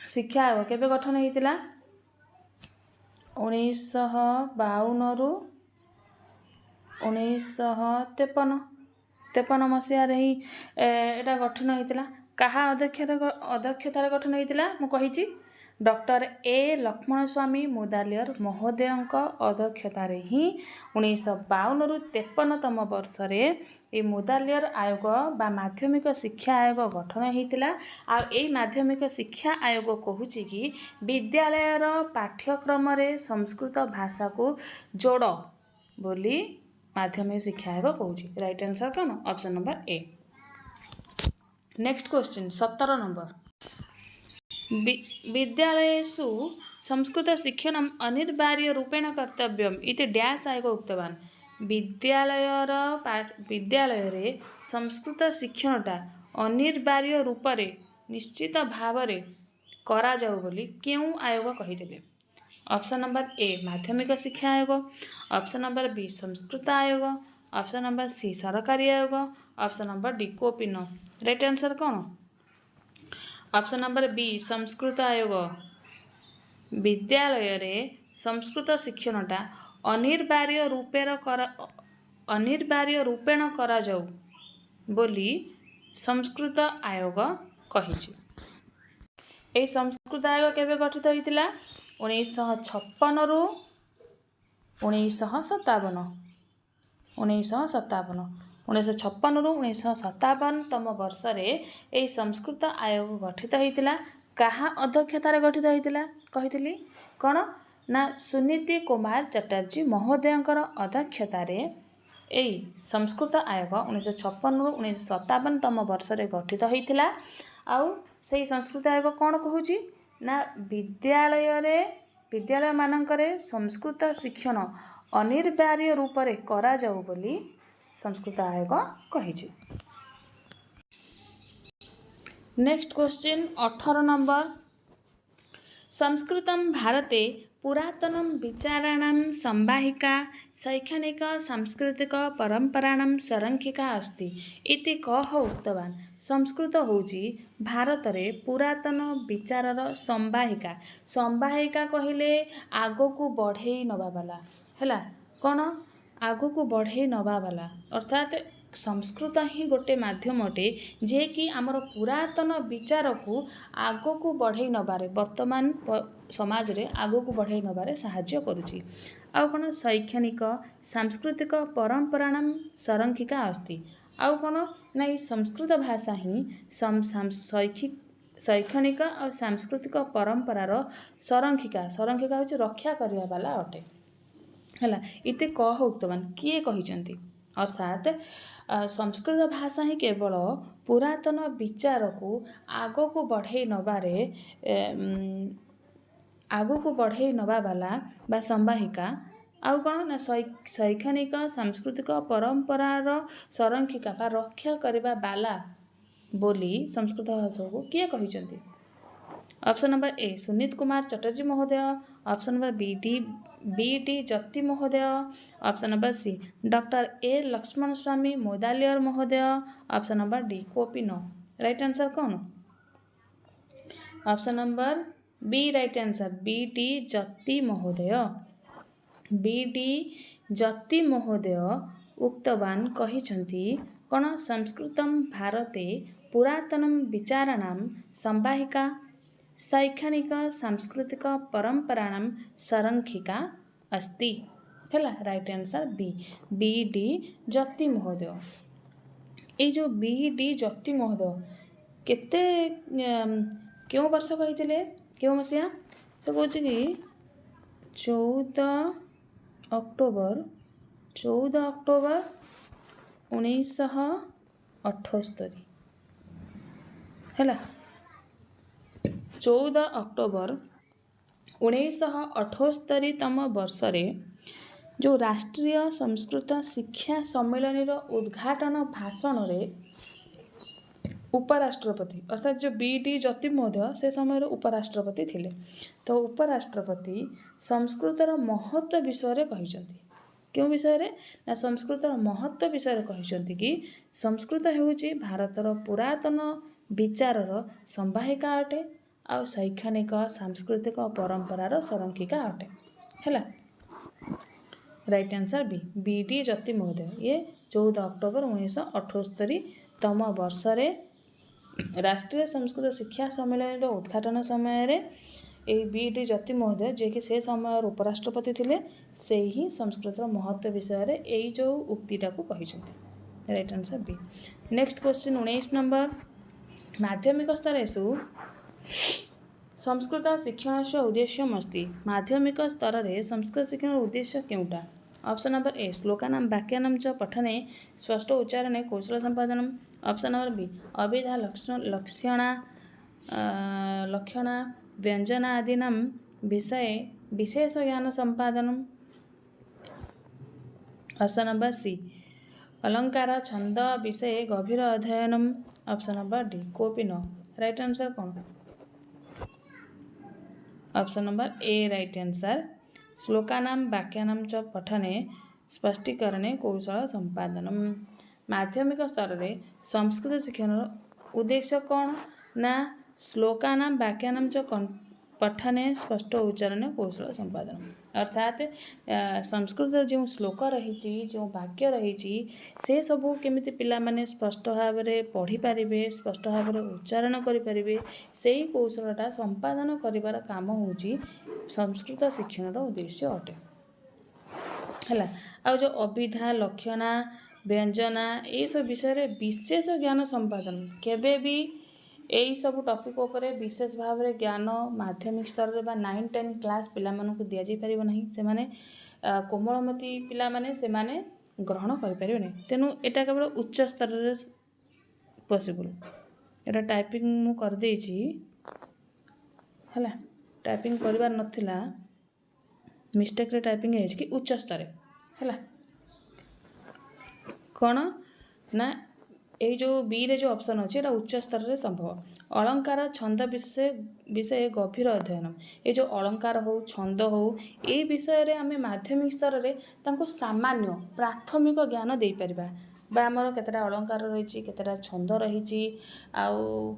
[SPEAKER 1] शिक्षा आयोग केबे गठन होइतिला? 1952 रु 1953 मसीहारे ही एटा गठन होइतिला। कहा अध्यक्षतार गठन होइतिला मु कहिछि? डॉक्टर ए लक्ष्मण स्वामी मुदालियर महोदयଙ୍କ अध्यक्षतार ही 1952 रु 53तम वर्ष रे ए मुदालियर आयोग बा माध्यमिक शिक्षा आयोग गठन होइतिला। आ ए माध्यमिक शिक्षा आयोग कहूछि कि विद्यालयर पाठ्यक्रम संस्कृत भाषा को जोड़ बोली माध्यमिक शिक्षा आयोग कहूछि। राइट आंसर कौन? Option number A. Next question 17 number विद्यालयेषु संस्कृत शिक्षणम् अनिवार्य रूपेण कर्तव्यम् इति डैश आयोग उक्तवान्। विद्यालय रे संस्कृत शिक्षणटा अनिवार्य रूप से निश्चित भाव करा जाऊ बोली केउं आयोग कहिथिले? ऑप्शन नंबर ए माध्यमिक शिक्षा आयोग, ऑप्शन नंबर बी संस्कृत आयोग, ऑप्शन नंबर सी सरकारी आयोग, ऑप्शन नंबर डी कोपी न। राइट आंसर कौन? ऑप्शन नंबर बी संस्कृत आयोग। विद्यालय रे संस्कृत शिक्षणटा अनिवार्य रूपेण करा जाऊ बोली संस्कृत आयोग कहिछि। ए संस्कृत आयोग केबे गठित होइतिला? 1956 रु 1957 1956 रु 1957तम वर्ष रे ए संस्कृत आयोग गठित होइतिला। कहा अध्यक्षतार गठित होइतिला कहिथिली? कौन ना सुनीति कुमार चटर्जी महोदयଙ୍କର अध्यक्षतार ए संस्कृत आयोग 1956 रु 1957तम वर्ष रे गठित होइतिला। आउ से संस्कृत आयोग कौन कहूछि ना विद्यालय मानकरे संस्कृत शिक्षण अनिवार्य रूप से करा जाऊ बोली संस्कृत आयोग कहिछि। नेक्स्ट क्वेश्चन 18 नंबर संस्कृतं भारते पुरातनं विचाराणां संवाहिका शैक्षणिक सांस्कृतिक परंपराणां संरक्षिका अस्ति इति कः उक्तवान्? संस्कृत होउछि भारत रे पुरातन विचारर संवाहिका। संवाहिका कहिले आगो को बढ़े नवा वाला हैला। कौन? आगो को बढ़े नवा वाला अर्थात संस्कृत ही गोटे माध्यम अटे जे कि आमर पुरातन विचार को आगो को बढ़े नबारे वर्तमान समाज रे आगो को बढ़े नबारे साहाय्य करुछि। आउ कोन शैक्षणिक सांस्कृतिक परंपराणां संरक्षिका अस्ति। आउ कोन ना संस्कृत भाषा ही शैक्षणिक और सांस्कृतिक परंपरार संरक्षिका होछि रक्षा करबा वाला अटे हैला। इते कह उक्तवान किए कहिसंती? अर्थात संस्कृत भाषा ही केवल पुरातन विचार को आगो को बढ़े नवा वाला बा संवाहिका आउ कौन ना शैक्षणिक सांस्कृतिक परंपरार संरक्षिका बा रक्षा करबा वाला बोली संस्कृत भाषा को किए कहिसंती? Option number A Suniti Kumar Chatterjee महोदय, option number B D Jatti महोदय, option number C doctor A Lakshman Swami Mudaliar महोदय, ऑप्शन नंबर डी कोपी न। राइट आंसर कौन? Option number B right answer B D Jatti महोदय। बी डी जत्ती महोदय उक्तवान कहिसंती कौन? संस्कृतं भारते पुरातनं विचाराणां संवाहिका शैक्षणिक सांस्कृतिक परंपराणां संरक्षिका अस्ति हैला राइट आंसर बी डी ज्योति महोदय। ये जो बी डी ज्योति महोदय केते क्यों वर्ष कही क्यों मसीहा से कौच कि 14 अक्टोबर 1978 है 14 अक्टोबर 1978तम वर्ष जो राष्ट्रीय संस्कृत शिक्षा सम्मेलन उद्घाटन भाषण रे उपराष्ट्रपति अर्थात जो बी डी ज्योति महोदय से समय उपराष्ट्रपति थिले। तो उपराष्ट्रपति संस्कृतर महत्व विषय कहिसंती क्यों विषय रे ना संस्कृतर महत्व विषय कहिसंती कि संस्कृत हेउची भारतर पुरातन विचारर संवाहिका अटे आ शैक्षणिक सांस्कृतिक परंपरार संरक्षिका अटे हैला राइट आंसर बी डी ज्योति महोदय ये 14 अक्टोबर 1978तम वर्ष रे राष्ट्रीय संस्कृत शिक्षा सम्मेलन उद्घाटन समय रे बी डी ज्योति महोदय जे कि से समय उपराष्ट्रपति थिले से ही संस्कृत महत्व विषय रे यही जो उक्तिटा को कहिसंती right answer B. Next question 19 number माध्यमिक स्तरेषु संस्कृत शिक्षणस्य उद्देश्यमस्ति माध्यमिक स्तर रे संस्कृत शिक्षण उद्देश्य केउटा ऑप्शन नंबर ए श्लोकानां वाक्यानां च पठने स्पष्ट उच्चारणे कौशल संपादनम ऑप्शन नंबर बी अभिधा लक्षणा व्यंजनादीनां विषये विशेष ज्ञान संपादनम ऑप्शन नंबर सी अलंकार छंद विषय गभीर अध्ययनम ऑप्शन नंबर डी कोपी न राइट आंसर कौन option number A right answer श्लोकानां वाक्यानां च पठने स्पष्टीकरणे कौशल संपादनम माध्यमिक स्तर रे संस्कृत शिक्षण उद्देश्य कौन ना श्लोकानां वाक्यानां च पठने स्पष्ट उच्चारण कौशल संपादन अर्थात संस्कृत जो श्लोक रही जो वाक्य रही से सबू केमिति पिला माने स्पष्ट भाव में पढ़ी पारे स्पष्ट भाव में उच्चारण करें से कौशलटा संपादन कर काम होची संस्कृत शिक्षण उद्देश्य अटे है आ जो अभिधा लक्षणा व्यंजना ये सब विषय विशेष ज्ञान संपादन केबे भी यही सब टॉपिक उपरे विशेष भाव में ज्ञान माध्यमिक स्तर में 9-10 क्लास पिला मानकु दिया जाई परिबो नहीं से माने कोमलमती पिला माने से माने ग्रहण करि परिबो नहीं तेनु एटा केवल उच्च स्तर रे पॉसिबल एटा टाइपिंग मु कर देछि हला टाइपिंग करिबार नथिला मिस्टेक रे टाइपिंग है कि उच्च स्तर है कौन ना ये जो बी रे जो ऑप्शन अच्छे ये उच्च स्तर रे संभव अलंकार छंद विषय गभीर अध्ययन ये जो अलंकार हो छंद हो ये विषय रे आमे माध्यमिक स्तर रे तांको सामान्य प्राथमिक ज्ञान दे परिबा बा हमर केतेटा अलंकार रही केतेटा छंद रही आउ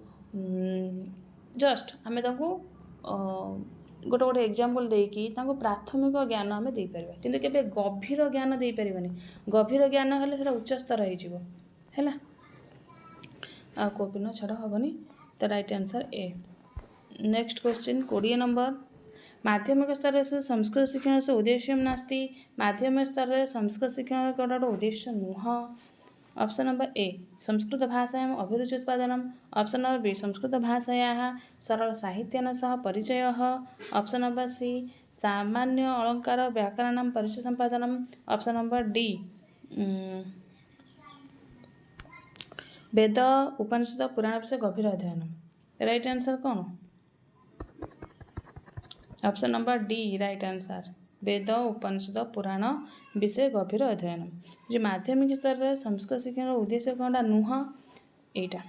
[SPEAKER 1] जस्ट आमे तांको गोटे गोटे एग्जांपल देकी तांको प्राथमिक ज्ञान आमे दे परिबा किंतु केबे गभीर ज्ञान दे परिबानी गभीर ज्ञान हेले सेटा उच्च स्तर रही जिवो हैला आ कॉपी न छाड़ हेनी तो right answer A. Next question 20 number माध्यमिक स्तर से संस्कृत शिक्षण से उद्देश्य नास्ति माध्यमिक स्तर में संस्कृत शिक्षण गोटे उद्देश्य नुह ऑप्शन नंबर ए संस्कृत भाषायां अभिरुचि उत्पादनम ऑप्शन नंबर बी संस्कृत भाषायाः सरल साहित्यन सह परिचय ऑप्शन नंबर सी सामान्य अलंकार व्याकरण परिचय संपादनम ऑप्शन नंबर डी वेद उपनिषद पुराण विषय गभीर अध्ययन राइट आंसर कौन option number D right answer वेद उपनिषद पुराण विषय गभीर अध्ययन जो माध्यमिक स्तर में संस्कृत शिक्षण उद्देश्य कौन नुह एटा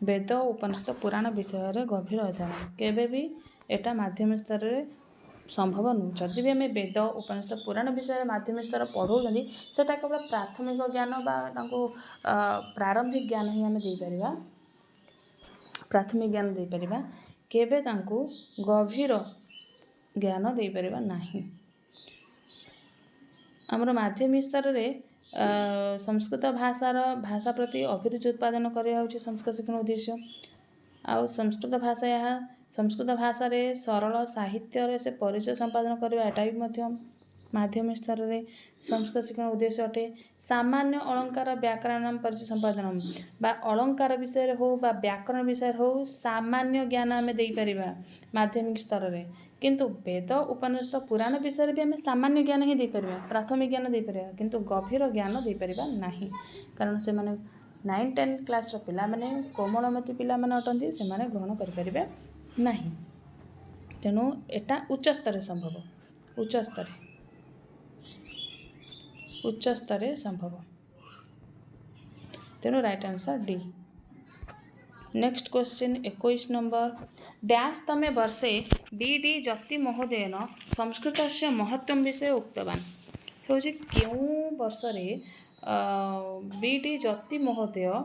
[SPEAKER 1] वेद उपनिषद पुराण विषय गभीर अध्ययन केबे भी एटा माध्यमिक स्तर में संभव नुह जदि भी आम वेद उपनिषद पुराण विषय माध्यमिक स्तर पढ़ाऊँ से केवल प्राथमिक ज्ञान प्रारंभिक ज्ञान ही आम देपर प्राथमिक ज्ञान देपर केबे तांको गभीर ज्ञान देपर नहीं आमर माध्यमिक स्तर में संस्कृत भाषा प्रति अभिरुचि उत्पादन करने संस्कृत शिक्षण उद्देश्य आ संस्कृत भाषा संस्कृत भाषा रे सरल साहित्य रे से परिचय संपादन करवा एटा भी मध्य माध्यमिक स्तर रे संस्कृत शिक्षण उद्देश्य अटे। सामान्य अलंकार व्याकरण परिचय संपादन बा अलंकार विषय हो बा व्याकरण विषय हो सामान्य ज्ञान आम दे परिबा माध्यमिक स्तर रे, किंतु वेद उपनिषद पुराण विषय भी आम सामान्य ज्ञान ही दे परिबा, प्राथमिक ज्ञान दे परिबा, किंतु गभीर ज्ञान दे परिबा नाही, कारण से माने 9-10 क्लास रो पिला माने कोमलमती पिला माने अटंती से माने ग्रहण करि परिबे नाही। तेणु एटा उच्च स्तर संभव, उच्च स्तर संभव। तेणु right answer D. Next question 21 number. Dash तमे वर्षे बी.डी. जति महोदयन संस्कृत से महत्व विषय उक्तवान। से क्यों वर्ष रे बी.डी. जति महोदय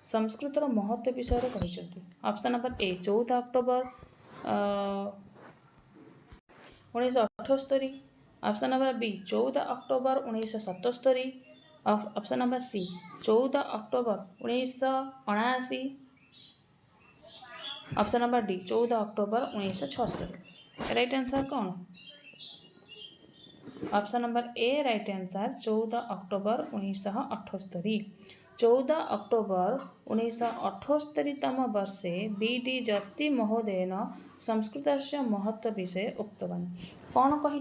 [SPEAKER 1] संस्कृतर महत्व विषय कहते। Option number A 14 October 1978, option number B 14 October 1977, option number C 14 October 1979, option number D 14 October 1976। Right answer कौन? Option number A right answer 14 October 1978। 14 October 1978 तम वर्षे बी.डी. जति महोदयन संस्कृत से महत्व विषय उक्तवान। कौन कही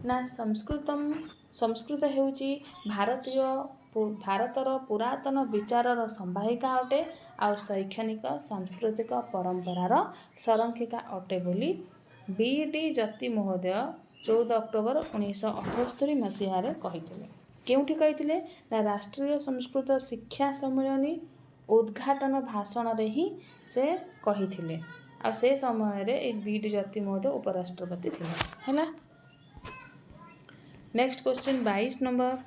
[SPEAKER 1] ना संस्कृत हेउची भारतर पुरातन विचारर संवाहिका अटे आ शैक्षणिक सांस्कृतिक परंपरार संरक्षिका अटे बोली बी.डी. जति महोदय 14 अक्टोबर 1978 मसीहारे कहिथिले। केउठी कहिथिले ना राष्ट्रीय संस्कृत शिक्षा सम्मेलन उद्घाटन भाषण रे ही से कहिथिले आ से समय रे बी.डी. जति महोदय उपराष्ट्रपति थिले हैला। Next question 22 number.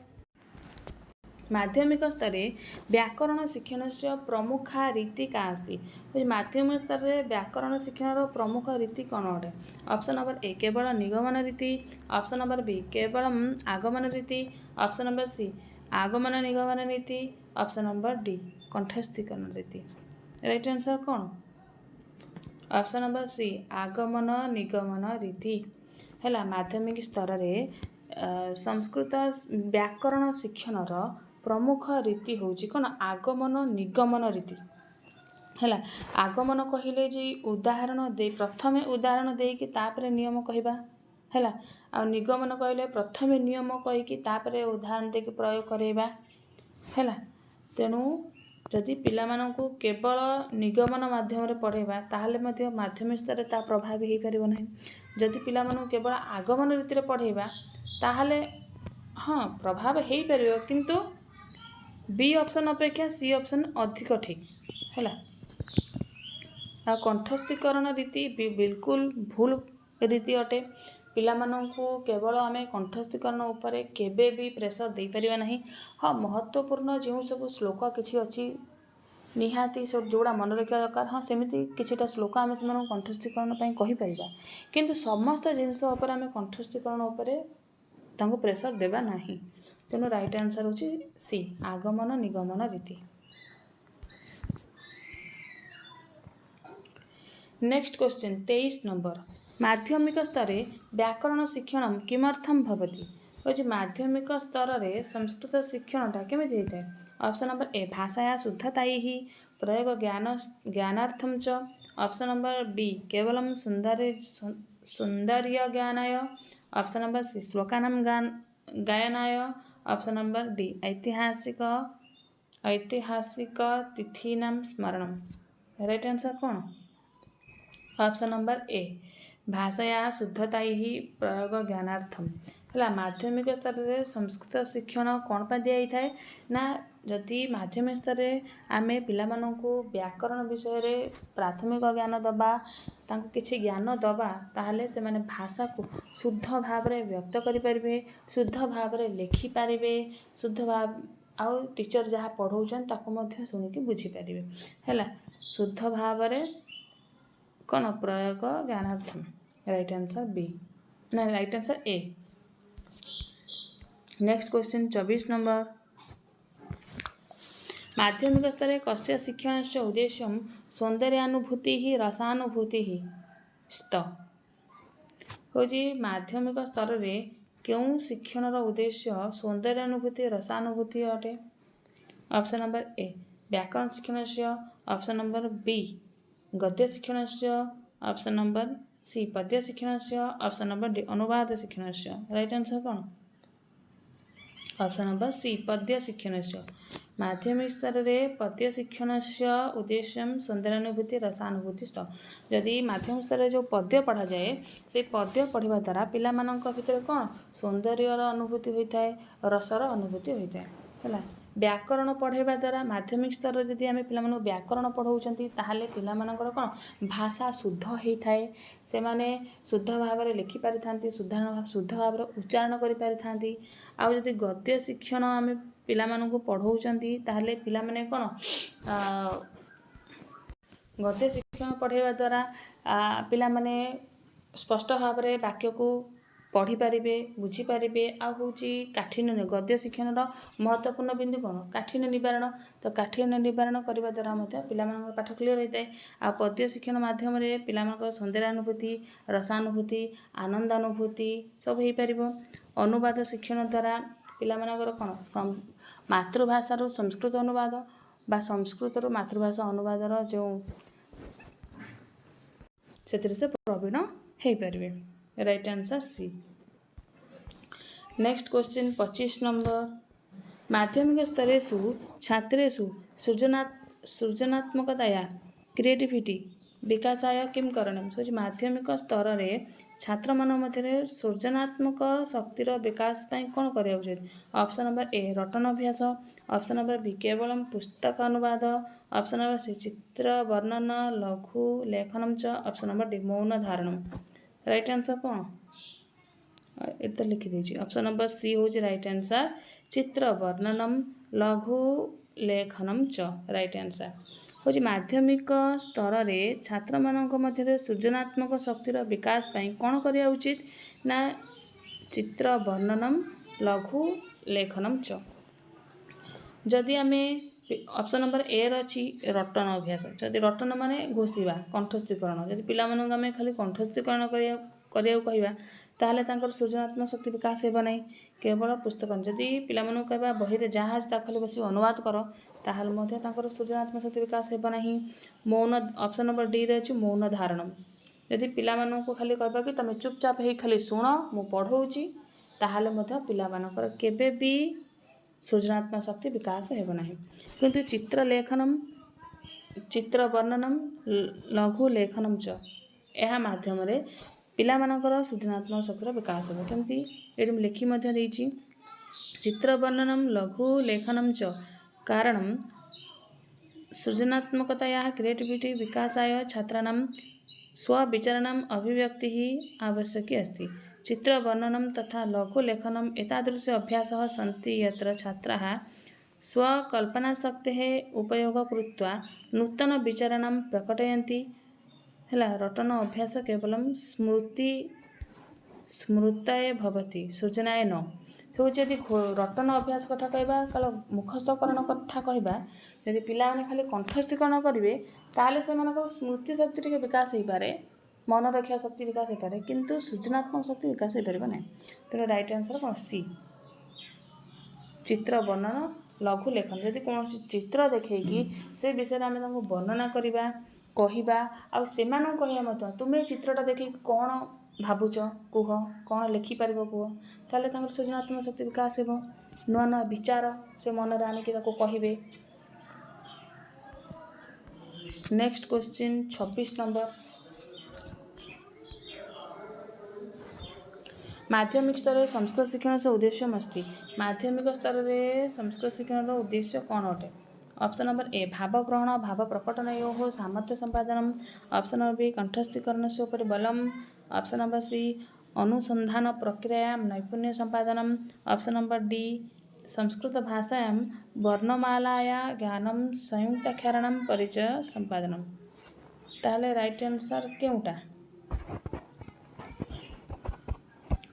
[SPEAKER 1] माध्यमिक स्तरे व्याकरण शिक्षण से प्रमुखा रीति का आसी। माध्यमिक स्तर रे व्याकरण शिक्षण प्रमुख रीति कौन अटे? ऑप्शन नंबर ए केवल निगमन रीति, ऑप्शन नंबर बी केवल आगमन रीति, ऑप्शन नंबर सी आगमन निगमन रीति, ऑप्शन नंबर डी कंठस्थीकरण रीति। राइट आंसर कौन? ऑप्शन नंबर सी आगमन निगमन रीति हैला। माध्यमिक स्तर रे संस्कृत व्याकरण शिक्षणर प्रमुख रीति होची कौन? आगमन निगमन रीति हैला। आगमन कहिले जे उदाहरण दे प्रथमे उदाहरण देकी तापरे नियम कहबा हैला, आ निगमन कहले प्रथमे नियम कहीकि तापरे उदाहरण देकी प्रयोग करेबा हैला। तेणु जदि पिलामानंकु केवल निगमन माध्यम रे पढ़ेबा ताहले मध्य माध्यमिक स्तर ता प्रभाव ही परिबो नहीं। जदि पिलामानंकु केवल आगमन रीति रे पढ़ेबा ताहले हाँ प्रभाव ही परिबो, किंतु बी ऑप्शन अपेक्षा सी ऑप्शन अधिक ठीक हैला। आ कंठस्थीकरण रीति बिल्कुल भूल रीति अटे। पिलामानंकु केवल आमे कंठस्थीकरण उपरे केबे भी प्रेशर दे परिबा नहीं। हाँ महत्वपूर्ण जो सब श्लोक किछि अछि निहाती सब जोड़ा मन रखा दरकार। हाँ सेमिति किछिटा श्लोक आमे से कंठस्थीकरण पई कहि परिबा, किंतु समस्त जिनिस उपरे आमे कंठस्थीकरण उपरे तांको प्रेशर देबा नहीं। तेणु राइट आंसर होची सी आगमन निगमन रीति। Next question 23 number. माध्यमिक स्तरे व्याकरण शिक्षण किमर्थम भवति? होची माध्यमिक स्तर रे संस्कृत शिक्षणटा केमिति हेतै? ऑप्शन नंबर ए भाषाया शुद्धतायै ही प्रयोग ज्ञानार्थम च, ऑप्शन नंबर बी केवलम सौंदर्य ज्ञानाय, ऑप्शन नंबर सी श्लोकानां गायनाय, ऑप्शन नंबर डी ऐतिहासिक तिथीनां स्मरणम। राइट आंसर कौन? ऑप्शन नंबर ए भाषाया शुद्धतायै ही प्रयोग ज्ञानार्थम है। माध्यमिक स्तर रे संस्कृत शिक्षण कौन पर दिया थाए ना जदि माध्यमिक स्तर रे आमे पिलामानंकु व्याकरण विषय रे प्राथमिक ज्ञान दबा तांको किछि ज्ञान दबा ताहले से माने भाषा को शुद्ध भाव रे व्यक्त करि परिबे, शुद्ध भाव रे लिखि परिबे, शुद्ध भाव आउ टीचर जहाँ पढ़ौछन ताको मध्य सुनिकि बुझी परिबे हैला। शुद्ध भाव रे कौन प्रयोग ज्ञानार्थम। राइट आंसर बी ना right answer A. Next question 24 number. माध्यमिक स्तर कस्य शिक्षण से उद्देश्य सौंदर्यानुभूति ही रसानुभूति ही ସ୍ତ ହେଉଛି ମାଧ୍ୟମିକ ସ୍ତରରେ କେଉଁ ଶିକ୍ଷଣର ଉଦ୍ଦେଶ୍ୟ ସୌନ୍ଦର୍ଯ୍ୟାनुभୂତି ରସାनुभୂତି ଅଟେ? ଅପସନ୍ ନମ୍ବର ଏ ବ୍ୟାକରଣ ଶିକ୍ଷଣस्य, ଅପସନ୍ ନମ୍ବର ବି ଗଦ୍ୟ ଶିକ୍ଷଣस्य, ଅପସନ୍ ନମ୍ବର ସି ପଦ୍ୟ ଶିକ୍ଷଣस्य, ଅପସନ୍ ନମ୍ବର ଡି ଅନୁବାଦ ଶିକ୍ଷଣस्य। ରାଇଟ୍ ଆନ୍ସର୍ କ'ଣ? ଅପସନ୍ ନମ୍ବର ସି ପଦ୍ୟ ଶିକ୍ଷଣस्य। ମାଧ୍ୟମିକ ସ୍ତରରେ ପଦ୍ୟ ଶିକ୍ଷଣस्य ଉଦ୍ଦେଶ୍ୟମ୍ ସୌନ୍ଦର୍ଯ୍ୟାनुभୂତି ରସାनुभୂତି ସ୍ତ। ଯଦି ମାଧ୍ୟମିକ ସ୍ତରରେ ଯେଉଁ ପଦ୍ୟ ପଢ଼ାଯାଏ ସେଇ ପଦ୍ୟ ପଢ଼ିବା ଦ୍ୱାରା ପିଲାମାନଙ୍କ ଭିତରେ କ'ଣ ସୌନ୍ଦର୍ଯ୍ୟର ଅନୁଭୂତି ହୋଇଥାଏ, ରସର ଅନୁଭୂତି ହୋଇଥାଏ ହେଲା। ବ୍ୟାକରଣ ପଢ଼ାଇବା ଦ୍ୱାରା ମାଧ୍ୟମିକ ସ୍ତରରେ ଯଦି ଆମେ ପିଲାମାନଙ୍କୁ ବ୍ୟାକରଣ ପଢ଼ାଉଛନ୍ତି ତାହେଲେ ପିଲାମାନଙ୍କର କ'ଣ ଭାଷା ଶୁଦ୍ଧ ହୋଇଥାଏ, ସେମାନେ ଶୁଦ୍ଧ ଭାବରେ ଲେଖିପାରିଥାନ୍ତି, ଶୁଦ୍ଧ ଭାବରେ ଉଚ୍ଚାରଣ କରିପାରିଥାନ୍ତି। ଆଉ ଯଦି ଗଦ୍ୟ ଶିକ୍ଷଣ ଆମେ ପିଲାମାନଙ୍କୁ ପଢ଼ାଉଛନ୍ତି ତାହେଲେ ପିଲାମାନେ କ'ଣ ଗଦ୍ୟ ଶିକ୍ଷଣ ପଢ଼ାଇବା ଦ୍ୱାରା ପିଲାମାନେ ସ୍ପଷ୍ଟ ଭାବରେ ବାକ୍ୟକୁ ପଢ଼ିପାରିବେ, ବୁଝିପାରିବେ। ଆଉ ହେଉଛି କାଠିନ୍ୟ ଗଦ୍ୟ ଶିକ୍ଷଣର ମହତ୍ତ୍ୱପୂର୍ଣ୍ଣ ବିନ୍ଦୁ କ'ଣ କାଠିନ୍ୟ ନିବାରଣ। ତ କାଠିନ୍ୟ ନିବାରଣ କରିବା ଦ୍ୱାରା ମଧ୍ୟ ପିଲାମାନଙ୍କର ପାଠ କ୍ଲିୟର ହୋଇଥାଏ। ଆଉ ପଦ୍ୟ ଶିକ୍ଷଣ ମାଧ୍ୟମରେ ପିଲାମାନଙ୍କର ସୌନ୍ଦର୍ଯ୍ୟାନୁଭୂତି, ରସାନୁଭୂତି, ଆନନ୍ଦାନୁଭୂତି ସବୁ ହୋଇପାରିବ। ଅନୁବାଦ ଶିକ୍ଷଣ ଦ୍ୱାରା ପିଲାମାନଙ୍କର କ'ଣ ମାତୃଭାଷାରୁ ସଂସ୍କୃତ ଅନୁବାଦ ବା ସଂସ୍କୃତରୁ ମାତୃଭାଷା ଅନୁବାଦର ଯେଉଁ ସେଥିରେ ସେ ପ୍ରବୀଣ ହୋଇପାରିବେ। Right answer C. Next question 25 number माध्यमिक स्तरेषु छात्रेषु सृजनात्मकताया क्रिएटिविटी विकासाय किं करणीयम्? सोच माध्यमिक स्तर रे छात्र मान मध्य सृजनात्मक शक्तिर विकास पाई कौन करा उचित? ऑप्शन नंबर ए रटन अभ्यास, ऑप्शन नंबर बी केवल पुस्तक अनुवाद, ऑप्शन नंबर सी चित्र वर्णन लघु लेखनम च, ऑप्शन नंबर डी मौन धारणम। राइट आंसर कौन ये लिखि दीजिए। ऑप्शन नंबर सी हूँ राइट आंसर चित्र वर्णनम लघु लेखनम च। राइट आंसर हूँ माध्यमिक स्तर रे छात्र मानक मध्य सृजनात्मक शक्तिर विकास पाई कौन करिया उचित ना चित्र वर्णनम लघु लेखनम च। जदि आमे ऑप्शन नंबर ए रही रटन अभ्यास, जदि रटन माने घोषिबा कंठस्थीकरण, जदि पिला मानक आमे खाली कंठस्थीकरण करिया कहवा ताहले तांकर सृजनात्मक शक्ति विकास हेबा नहीं। केवल पुस्तक जदि पिला मानक कहवा बही रे जहाँ आज खाली बस अनुवाद कर ताहले मध्य तांकर सृजनात्मक शक्ति विकास हेबा नहीं। मौन ऑप्शन नंबर डी रे अछि मौन धारणम, जदि पिला मानक खाली कहबा कि तमे चुपचाप हे खाली सुन मु पढ़ौची ताहले मध्य पिला मानकर केबे भी सृजनात्मक शक्ति विकास हेबा नहीं। किंतु चित्र लेखनम चित्र वर्णनम लघु लेखनम च यह माध्यम रे पिला मानकर सृजनात्मक शक्तिर विकास हो केमती ये लिखि मध्य देछि चित्र वर्णनम लघु लेखनम च कारणम सृजनात्मकताया क्रिएटिविटी विकासाय छात्राणां स्वविचाराणाम् अभिव्यक्ति आवश्यकी अस्ति। चित्र वर्णनम तथा लघु लेखनम एतादृश अभ्यासः सन्ति यत्र छात्राः स्वकल्पनाशक्तेः उपयोग कृत्वा नूतन विचाराणां प्रकटयन्ति। हैला रटन अभ्यास केवलम स्मृतये भवति सृजनाय न। से हूँ यदि रटन अभ्यास कथा कहवा कल मुखस्थकरण कथा कहवा यदि पिला माने खाली कंठस्थीकरण करेंगे ताहले से स्मृति शक्ति टिके विकास हो पारे, मन रखा शक्ति विकास हो पारे, किंतु सृजनात्मक शक्ति विकास हो पार ना। तेणु राइट आंसर कौन सी चित्र वर्णन लघु लेखन। जदि कौन चित्र देखी से विषय आम वर्णना करवा कहवा आना कहवा तुम्हें चित्रटा देखिए कौन भावुच कुह कौन लिखिपार कुह ताहले सृजनात्मक शक्ति विकास हो नुआ नुआ विचार से मन में आनिक कहे। नेक्स्ट क्वेश्चन 26 नंबर माध्यमिक स्तर संस्कृत शिक्षण से उद्देश्य अस्ति। माध्यमिक स्तर में संस्कृत शिक्षण उद्देश्य कौन अटे? ऑप्शन नंबर ए भाव ग्रहण भाव प्रकटनयोः सामर्थ्य संपादनम, ऑप्शन नंबर बी कंठस्थीकरण से उपरि बलम, ऑप्शन नंबर सी अनुसंधान प्रक्रियायां नैपुण्य संपादनम, ऑप्शन नंबर डी संस्कृत भाषायां वर्णमालाया ज्ञानम संयुक्ताक्षरणम परिचय संपादनम। ताहले राइट आंसर केउटा?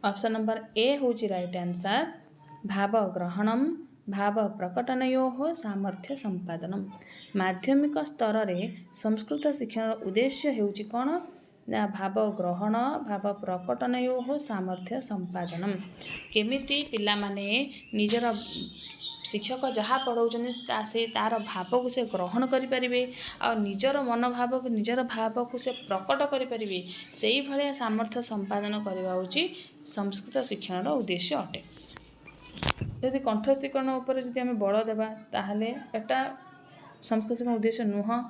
[SPEAKER 1] ऑप्शन नंबर ए हूँ राइट आंसर भाव ग्रहणम भाव प्रकटनयोः सामर्थ्य संपादनम। माध्यमिक स्तर रे संस्कृत शिक्षण उद्देश्य हेउची कौन ना भाव ग्रहण भाव प्रकटनयोः सामर्थ्य संपादनम। केमिति पिला माने निजर शिक्षक जहाँ पढ़ाऊँ से तार भाव को से ग्रहण करें आ निजर मनोभाव को निजर भाव को से प्रकट करें से भाया सामर्थ्य संपादन करवा होची संस्कृत शिक्षण उद्देश्य अटे। यदि कंठस्थीकरण उपर यदि आम बल देवा ताहले एटा संस्कृत शिक्षण उद्देश्य नुह।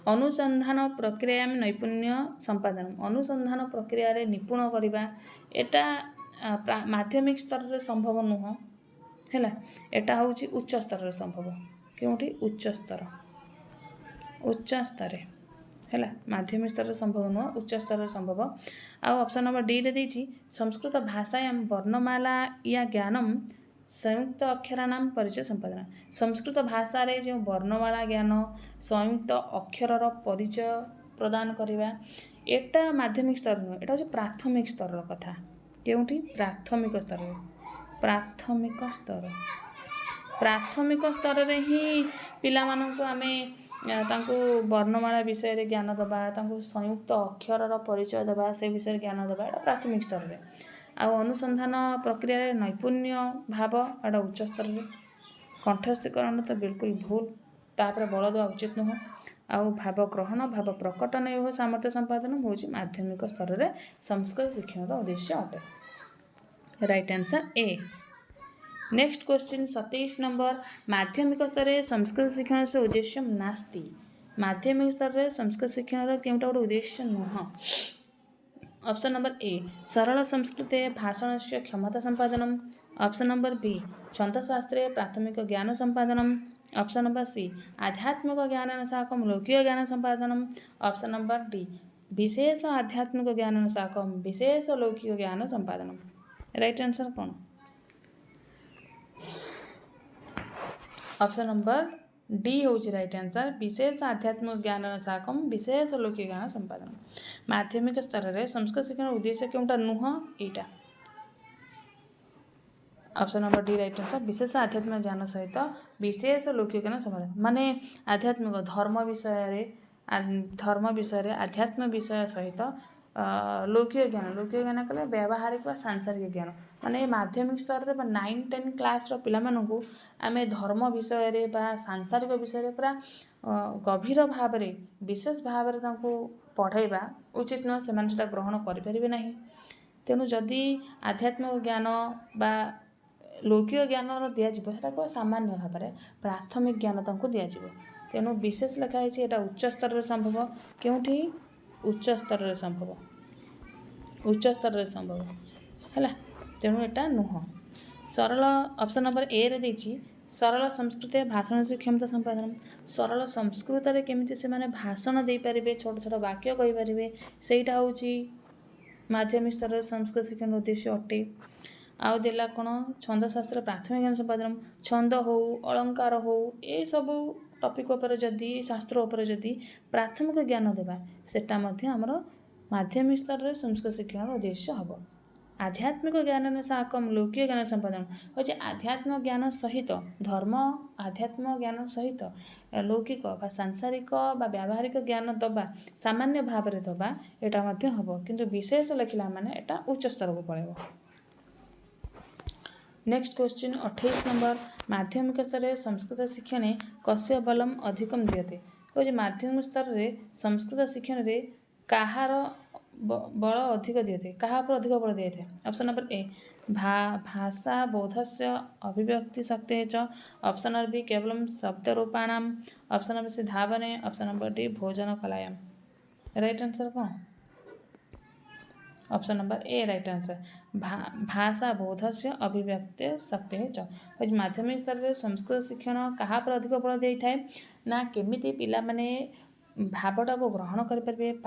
[SPEAKER 1] अनुसंधान प्रक्रिया में नैपुण्य संपादन अनुसंधान प्रक्रिया रे निपुण करवा एटा माध्यमिक स्तर रे संभव नुह है एटा हूँ उच्च स्तर संभव क्योंकि उच्च स्तर है माध्यमिक स्तर संभव नुह उच्च स्तर संभव। आउ ऑप्शन नंबर डी रे देछि संस्कृत भाषायां वर्णमाला या ज्ञानम संयुक्त अक्षराणाम परिचय संपादन। संस्कृत भाषा रे जो वर्णमाला ज्ञान संयुक्त अक्षरर परिचय प्रदान करवा एटा माध्यमिक स्तर नुह एटा हूँ प्राथमिक स्तर कथा क्योंकि प्राथमिक स्तर रे ही पिला मानक आमे तांको वर्णमाला विषय रे ज्ञान दबा तांको संयुक्त अक्षरर परिचय दबा से विषय ज्ञान दबा एटा प्राथमिक स्तर रे। आ अनुसंधान प्रक्रिया रे नैपुण्य भाव एटा उच्च स्तर रे। कंठस्थीकरण तो बिल्कुल भूल तापर बल देवा उचित नुह। आउ भाव ग्रहण भाव प्रकटन एवं सामर्थ्य संपादन होची माध्यमिक स्तर रे संस्कृत शिक्षण उद्देश्य अटे। Right answer A. Next question 27 number माध्यमिक स्तर रे संस्कृत शिक्षण से उद्देश्य नास्ति। माध्यमिक स्तर रे संस्कृत शिक्षण केउटा गोटे उद्देश्य नुह। ऑप्शन नंबर ए सरल संस्कृते भाषण से क्षमता संपादनम। ऑप्शन नंबर बी छंदशास्त्रे प्राथमिक ज्ञान संपादनम। ऑप्शन नंबर सी आध्यात्मिक ज्ञान साकम लौकिक ज्ञान संपादनम। ऑप्शन नंबर डी विशेष आध्यात्मिक ज्ञान साकम विशेष लौकिक ज्ञान संपादनम। राइट आंसर कौन? ऑप्शन नंबर डी होची राइट आंसर विशेष आध्यात्मिक ज्ञान साकम विशेष लौकिक ज्ञान संपादन। माध्यमिक स्तर रे संस्कृत शिक्षण उद्देश्य केउटा नुह एटा। Option number D right answer विशेष आध्यात्मिक ज्ञान सहित विशेष लौकिक ज्ञान संपादन माने आध्यात्मिक धर्म विषय रे आध्यात्म विषय सहित लौकिक ज्ञान कले व्यावहारिक व सांसारिक ज्ञान माने माध्यमिक स्तर रे 9-10 क्लास रो पिला मानकू आमे धर्म विषय रे बा सांसारिक विषय रे पूरा गभीर भाव रे विशेष भाव रे तांको पढ़ाइबा उचित न सेमान सेटा ग्रहण करि परिबे नाही। तेनु जदि आध्यात्मिक ज्ञान बा लौकिक ज्ञान दिया जिवो सेटा को सामान्य भाव रे प्राथमिक ज्ञान तांको दिया जिवो। तेनु विशेष लिखा है एटा उच्च स्तर रे संभव क्योंठी उच्च स्तर रे संभव हैला तेणु एटा नुह। सरल ऑप्शन नंबर ए रे देछि सरल संस्कृत भाषण से क्षमता संपादन। सरल संस्कृत रे केमिति से माने भाषण दे परिबे छोट छोट वाक्य कहि परिबे सेटा होछि माध्यमिक स्तर रे संस्कृत शिक्षण उद्देश्य अटे। आउ देला कोन छंदशास्त्र प्राथमिक ज्ञान संपादन छंद हो अलंकार हो ए सब टॉपिक ऊपर जदि शास्त्र ऊपर जदि प्राथमिक ज्ञान देबा सेटा मध्ये हमर माध्यमिक स्तर रे संस्कृत शिक्षण उद्देश्य हबो। आध्यात्मिक ज्ञान साकम लौकिक ज्ञान संपादन होचे आध्यात्मिक ज्ञान सहित धर्म आध्यात्मिक ज्ञान सहित लौकिक बा सांसारिक बा व्यावहारिक ज्ञान दबा सामान्य भाव रे दबा एटा मध्ये हबो किंतु विशेष लिखला माने एटा उच्च स्तर को पळेबो। नेक्स्ट क्वेश्चन 28 नंबर माध्यमिक स्तर रे संस्कृत शिक्षणे कस्य बलम अधिकम दीयते। होचे माध्यमिक स्तर रे संस्कृत शिक्षण रे काहार बल अधिक दिए क्या अधिक बल दिए थे। ऑप्शन नंबर ए भाषा बोधस्य अभिव्यक्ति शक्ति च। ऑप्शन नंबर बी केवलम शब्द रूपाणाम। ऑप्शन नंबर सी धावने। ऑप्शन नंबर डी भोजन कलायाम। राइट आंसर कौन? Option number A right answer भाषा बोधस्य अभिव्यक्ति शक्ति च। माध्यमिक स्तर में संस्कृत शिक्षण क्या अधिक बल दे था ना केमिति पिला माने भावटा को ग्रहण करें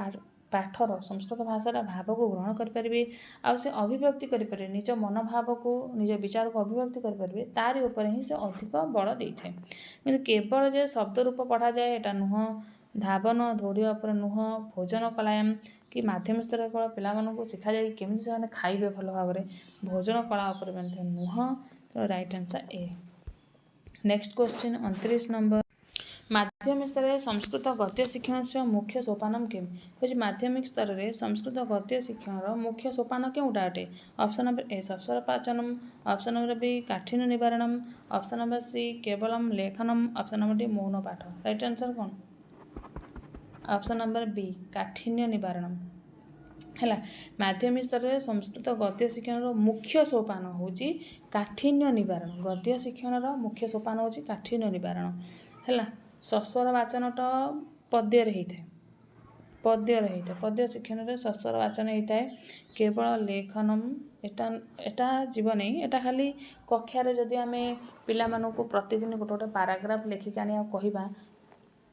[SPEAKER 1] पाठर संस्कृत भाषार भाव को ग्रहण करें आ से अभिव्यक्ति करें निज मनोभाव को निज विचार को अभिव्यक्ति करें तारी उपर ही से अधिक बल दे था। कि केवल जे शब्द रूप पढ़ा जाए एटा नुह धावन दौड़ा उपर नुह भोजन कलायाम कि माध्यमिक स्तर केवल पिला शिखा जाए केमी से खाइबे भल भाव में भोजन कला उपर नुह। तो right answer A. Next question 29 number माध्यमिक स्तर में संस्कृत गद्य शिक्षण से मुख्य सोपान किम हूँ माध्यमिक स्तर में संस्कृत गद्य शिक्षण मुख्य सोपान क्योंटा अटे ऑप्शन नंबर ए सस्वर पाचनम ऑप्शन नंबर बी काठिन्य निवारणम ऑप्शन नंबर सी केवलम लेखनम ऑप्शन नंबर डी मौन पाठ राइट आंसर कौन ऑप्शन नंबर बी काठिन्य निवारणम है माध्यमिक स्तर में संस्कृत गद्य शिक्षण मुख्य सोपान हूँ काठिन्य निवारण गद्य शिक्षण मुख्य सोपान हूँ काठिन्य निवारण है सस्वर वाचनटा पद्य होता है पद्य शिक्षण में सस्वर वाचन होता है केवल लेखनम एटा जीव नहीं एटा खाली कक्षार जदि आम पिला प्रतिदिन गोटे गोटे पाराग्राफ लेखिक आने कहवा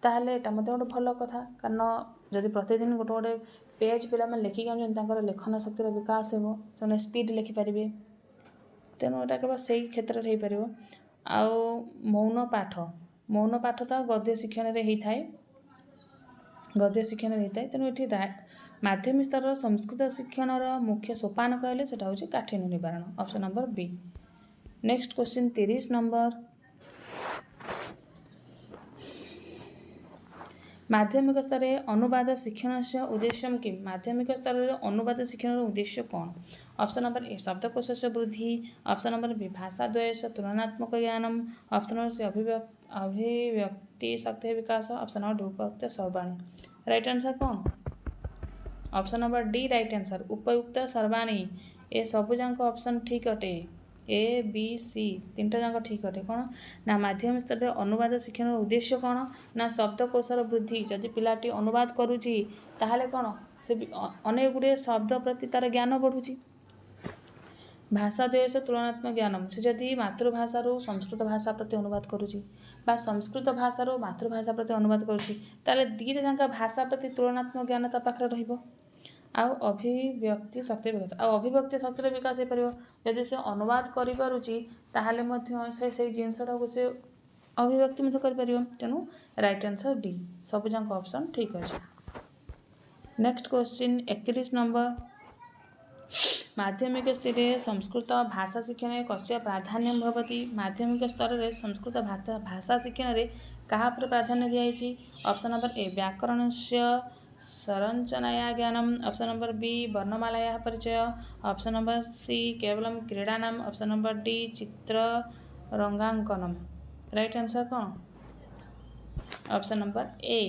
[SPEAKER 1] ताहले एटा गोटे भल कथा कारण जदि प्रतिदिन गोटे गोटे पेज पिला लेखिक आनुर लेखन शक्तिर विकास हो से स्पीड लिखिपारे तेणु यहाँ केवल से क्षेत्र में हो पार आउ मौन पाठ तो गद्य शिक्षण में होता है गद्य शिक्षण होता है तेणु ये माध्यमिक स्तर संस्कृत शिक्षण मुख्य सोपान कहले से हूँ काठिन्य निवारण option number B. Next question 30 number माध्यमिक स्तर में अनुवाद शिक्षण से उद्देश्य किम माध्यमिक स्तर में अनुवाद शिक्षण उद्देश्य कौन ऑप्शन नंबर ए शब्दकोश से वृद्धि ऑप्शन नंबर बी भाषाद्वय से तुलनात्मक ज्ञानम ऑप्शन नंबर सी अभिव्यक्ति शक्ति विकास ऑप्शन नंबर डी उपयुक्त सर्वाणी राइट आंसर कौन option number D right answer उपयुक्त सर्वाणी ए सबुजाक ऑप्शन ठीक अटे ए बी सी तीनटा जाक ठीक अटे कौन ना माध्यमिक स्तर में अनुवाद शिक्षण उद्देश्य कौन ना शब्दकोशर वृद्धि जदि पिलाटी अनुवाद करुच्ची ताहले कौन से अनेक गुड़े शब्द प्रति तार ज्ञान बढ़ुची भाषा द्वय से तुलनात्मक ज्ञान से जदि मातृभाषा संस्कृत भाषा प्रति अनुवाद करुच्ची संस्कृत भाषा मातृभाषा प्रति अनुवाद करुच्ची ताले दीटा जाक भाषा प्रति तुलनात्मक ज्ञान ता पाखरे रहिबो आउ अभिव्यक्ति शक्ति विकास अभिव्यक्ति शक्तिर विकास हो पार जदि से अनुवाद करुच्ची ताहले से जिनसटा को से अभिव्यक्ति कर तेणु राइट आंसर डी सब जाक ऑप्शन ठीक अच्छे। नेक्स्ट क्वेश्चन 31 नंबर माध्यमिक स्तर में संस्कृत भाषा शिक्षण कस्य प्राधान्य भवति माध्यमिक स्तर में संस्कृत भाषा शिक्षण में क्या प्राधान्य दिखाई ऑप्शन नंबर ए व्याकरण से संरचनाया ज्ञानम ऑप्शन नंबर बी वर्णमालाया परिचय ऑप्शन नंबर सी केवलम क्रीडानाम ऑप्शन नंबर डी चित्र रंगांकनम राइट आंसर कौन option number A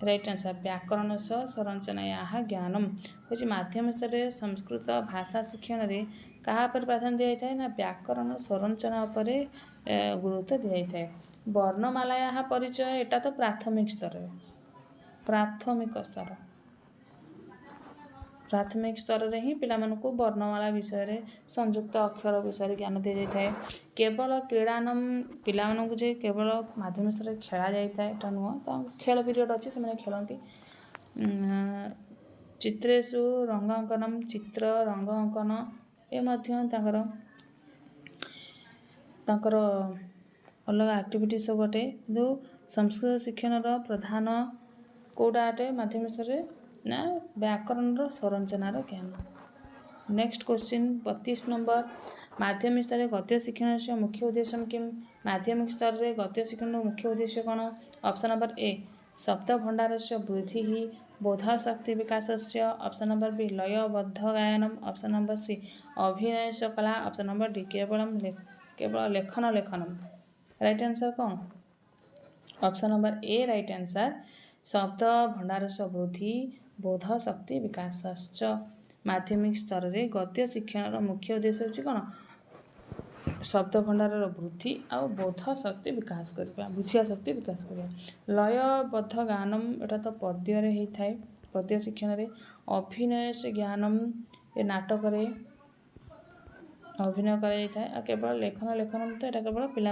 [SPEAKER 1] right answer व्याकरण से संरचनाया ज्ञानम हूँ माध्यम स्तर में संस्कृत भाषा शिक्षण में क्या प्राधान्य दिखाई था ना व्याकरण संरचना उपर गुरुत्व दिखाई वर्णमालाया परिचय एटा तो प्राथमिक स्तर प्राथमिक स्तर में ही पिला वर्णमाला विषय संयुक्त अक्षर विषय ज्ञान दी जाए केवल क्रीडानम पिला केवल माध्यमिक स्तर में खेला जाता नुह तो खेल पीरियड अच्छी से खेलती चित्रेशु रंगांकनम चित्र रंग अंकन अलग एक्टिविटी सब अटे कि संस्कृत शिक्षण प्रधान कौटा अटे माध्यमिक स्तर में ना व्याकरण संरचनार ज्ञान। नेक्स्ट क्वेश्चन 32 नंबर माध्यमिक स्तर में गद्य शिक्षण से मुख्य उद्देश्य किम माध्यमिक स्तर में गद्य शिक्षण मुख्य उद्देश्य कौन ऑप्शन नंबर ए शब्द भंडार से वृद्धि ही बोधा शक्ति विकास ऑप्शन नंबर बी लयबद्ध गायनम ऑप्शन नंबर सी अभिनय कला ऑप्शन नंबर डी केवल लेखनम राइट आंसर कौन option number A right answer शब्द भंडार से वृद्धि बोध शक्ति विकास माध्यमिक स्तर में गद्य शिक्षण मुख्य उद्देश्य होची कौन शब्द भंडार वृद्धि आउ बोध शक्ति विकास करवा बुझिया शक्ति विकास करवा लयबद्ध गानम एटा तो पद्य होता है गद्य शिक्षण में अभिनय से ज्ञानम ए नाटक अभिनय कर केवल लेखनम तो यहाँ केवल पिला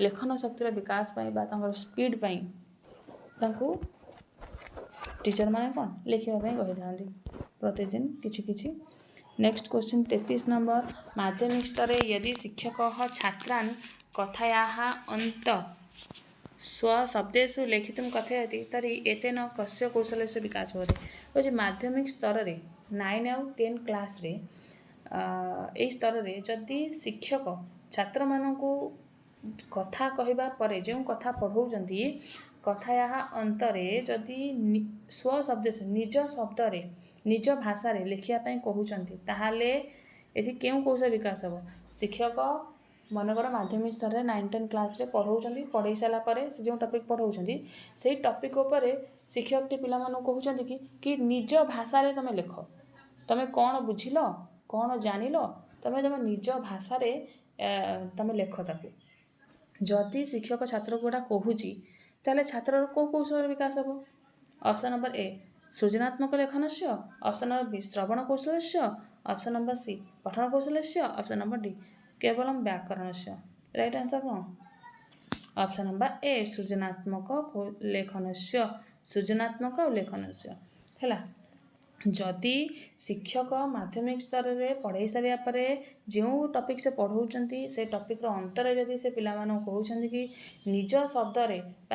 [SPEAKER 1] लेखन शक्तिर विकास स्पीड टीचर माने कौन लिखापी कही था प्रतिदिन किछि। नेक्स्ट क्वेश्चन 33 नंबर माध्यमिक स्तर यदि शिक्षक छात्रान् कथाया अंत स्वशब्देषु लेखितुं कथयति तर्हि एतेन कस्य कौशलस्य विकास होती माध्यमिक स्तर में 9 आउ 10 क्लास रे स्तर में जदि शिक्षक छात्र मानू कथा कहवा पर जो कथा पढ़ाऊँच कथा या अंतरे जदि स्व शब्द से निज शब्द निज भाषा लिखापी कहते ताहले ये क्यों कौशल विकास हम शिक्षक मनकर माध्यमिक स्तर में 9-10 क्लास रे पढ़ाऊँ पढ़ाई सारापर से जो टॉपिक पढ़ाऊँ से टॉपिक उपर शिक्षक टी पिला कहते कि निज भाषा तुम लिख तुम कौन बुझिल कौन जानिल तुम तुम निज भाषा तुम लिख ताकू जदि शिक्षक छात्र को कहूँ ताले छात्र कौ कौशल विकास हम ऑप्शन नंबर ए सृजनात्मक लेखन से ऑप्शन नंबर बी श्रवण कौशल से ऑप्शन नंबर सी पठन कौशल से ऑप्शन नंबर डी केवल व्याकरण से राइट आंसर कौन ऑप्शन नंबर ए सृजनात्मक लेखन से सृजनात्मक लेखन से है जदि शिक्षक माध्यमिक स्तर में पढ़ाई सारापर जो टॉपिक से पढ़ाऊँ से टॉपिक अंतर जदि से पिला कहते कि निज शब्द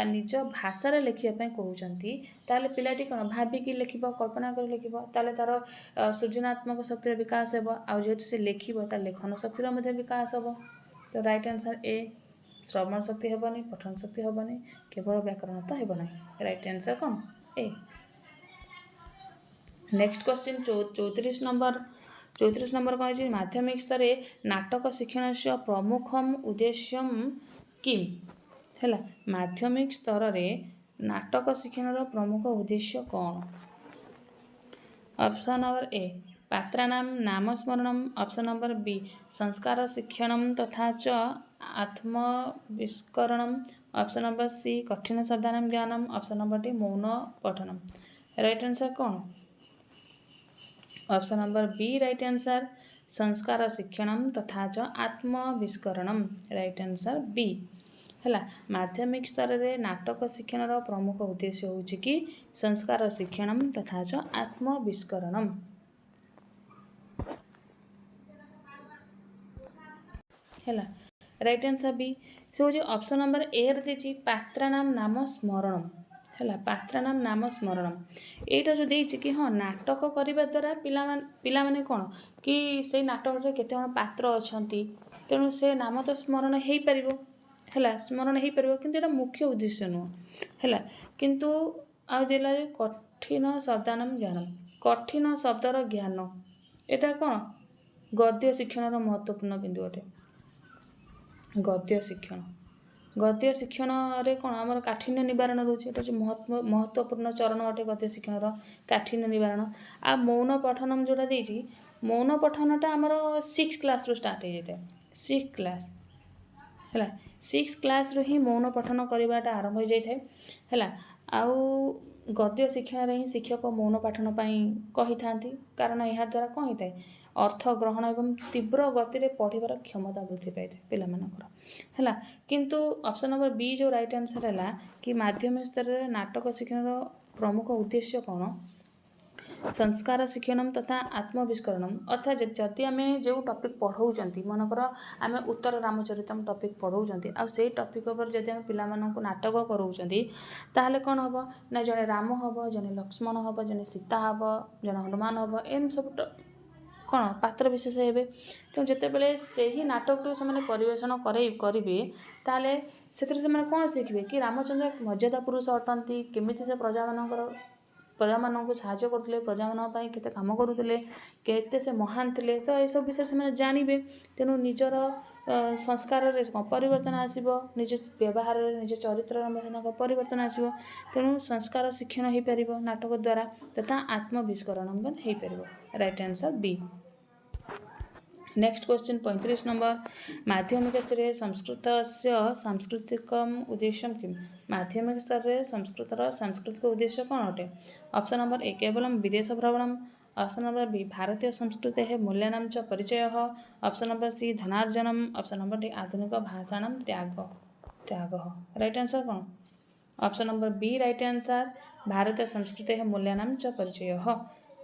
[SPEAKER 1] निज भाषा लिखापी कहते ताले पिलाटी कौन भाविकी लिख कल्पना कर लिख ताले तार सृजनात्मक शक्तिर विकास हो जेहेतु से लिख तार लेखन शक्तिर विकास हो तो राइट आंसर ए श्रवण शक्ति हेनी पठन शक्ति हेनी केवल व्याकरण तो हेना राइट आंसर कौन ए नेक्स्ट क्वेश्चन 34 नंबर कौन है माध्यमिक स्तर नाटक शिक्षण से प्रमुखम उद्देश्य किम है माध्यमिक स्तर में नाटक शिक्षण प्रमुख उद्देश्य कौन ऑप्शन नंबर ए पात्राणां नामस्मरणम ऑप्शन नंबर बी संस्कार शिक्षण तथा च आत्मविस्करणम ऑप्शन नंबर सी कठिन शब्दानां ज्ञानम ऑप्शन नंबर डी मौन पठनम राइट आंसर कौन option number B right answer संस्कार शिक्षण तथा च आत्मविस्करणम राइट आंसर बी है माध्यमिक स्तर में नाटक शिक्षण प्रमुख उद्देश्य हूँ कि संस्कार शिक्षण तथा च आत्मविस्करणम है राइट आंसर बी से हूँ ऑप्शन नंबर ए रे पात्राणां नाम स्मरणम है पात्राणां नाम स्मरणम एटा जो देछि कि हाँ नाटक करने द्वारा पिला माने कौन कि से नाटक केते पात्र अच्छा तेणु से नाम तो स्मरण हो पार है स्मरण हो पार कि मुख्य उद्देश्य नुह है किंतु आजिला कठिन शब्दानां ज्ञान कठिन शब्दर ज्ञान एटा कौन गद्य शिक्षण महत्वपूर्ण बिंदु अटे गद्य शिक्षण रे कौन आमर काठिन्य निवारण रोचे ये महत्वपूर्ण चरण अटे गद्य शिक्षण काठिन्य निवारण आ मौन पठनम जोड़ा देछि मौन पठनटा आमर 6 क्लास रो स्टार्ट हो जाए 6 क्लास है 6 क्लास रो ही मौन पठन करवाटा आरंभ हो जाए है आउ गद्य शिक्षण ही शिक्षक मौन पाठन कही था कारण यह द्वारा कौन होता है अर्थ ग्रहण एवं तीव्र गति में पढ़ार क्षमता वृद्धि पाई पाकर है किंतु ऑप्शन नंबर बी जो राइट आंसर है कि माध्यमिक स्तर में नाटक शिक्षण प्रमुख उद्देश्य कौन संस्कार शिक्षण तथा आत्मविस्करणम अर्थात जदि आम जो टॉपिक पढ़ाऊँ मनकर आम उत्तर रामचरितम टॉपिक पढ़ाऊँ आ से टॉपिक पर जब आम पिला नाटक कराऊँ ताहले कौन हम ना जड़े राम हम जड़े लक्ष्मण हम जड़े सीता हम जड़े हनुमान हम एम सब कौन पात्र विशेष हे तेणु जितेबाला से ही नाटक से परिवेषण करेंगे ताले से कौन शिखे कि रामचंद्र मर्यादा पुरुष अटंती केमी से प्रजा मानक साहाय्य करते प्रजा मान केते काम करुले केते से महान थे तो यह सब विषय से जानवे तेणु निजर संस्कार परिवर्तन आसो निज व्यवहार निज चरित्र परिवर्तन आसो तेणु संस्कार शिक्षण हो पार नाटक द्वारा तथा आत्मविस्करण हो पार right answer B next question 35 number माध्यमिक स्तर संस्कृत से सांस्कृतिक उद्देश्य किम माध्यमिक स्तर में संस्कृतर सांस्कृतिक उद्देश्य कौन अटे ऑप्शन नंबर ए केवल विदेश भ्रमण ऑप्शन नंबर बी भारतीय संस्कृते मूल्यानां च परिचय ऑप्शन नंबर सी धनार्जनम ऑप्शन नंबर डी आधुनिक भाषाणां त्याग राइट आंसर कौन option number B right answer भारतीय संस्कृते मूल्यानां च परिचय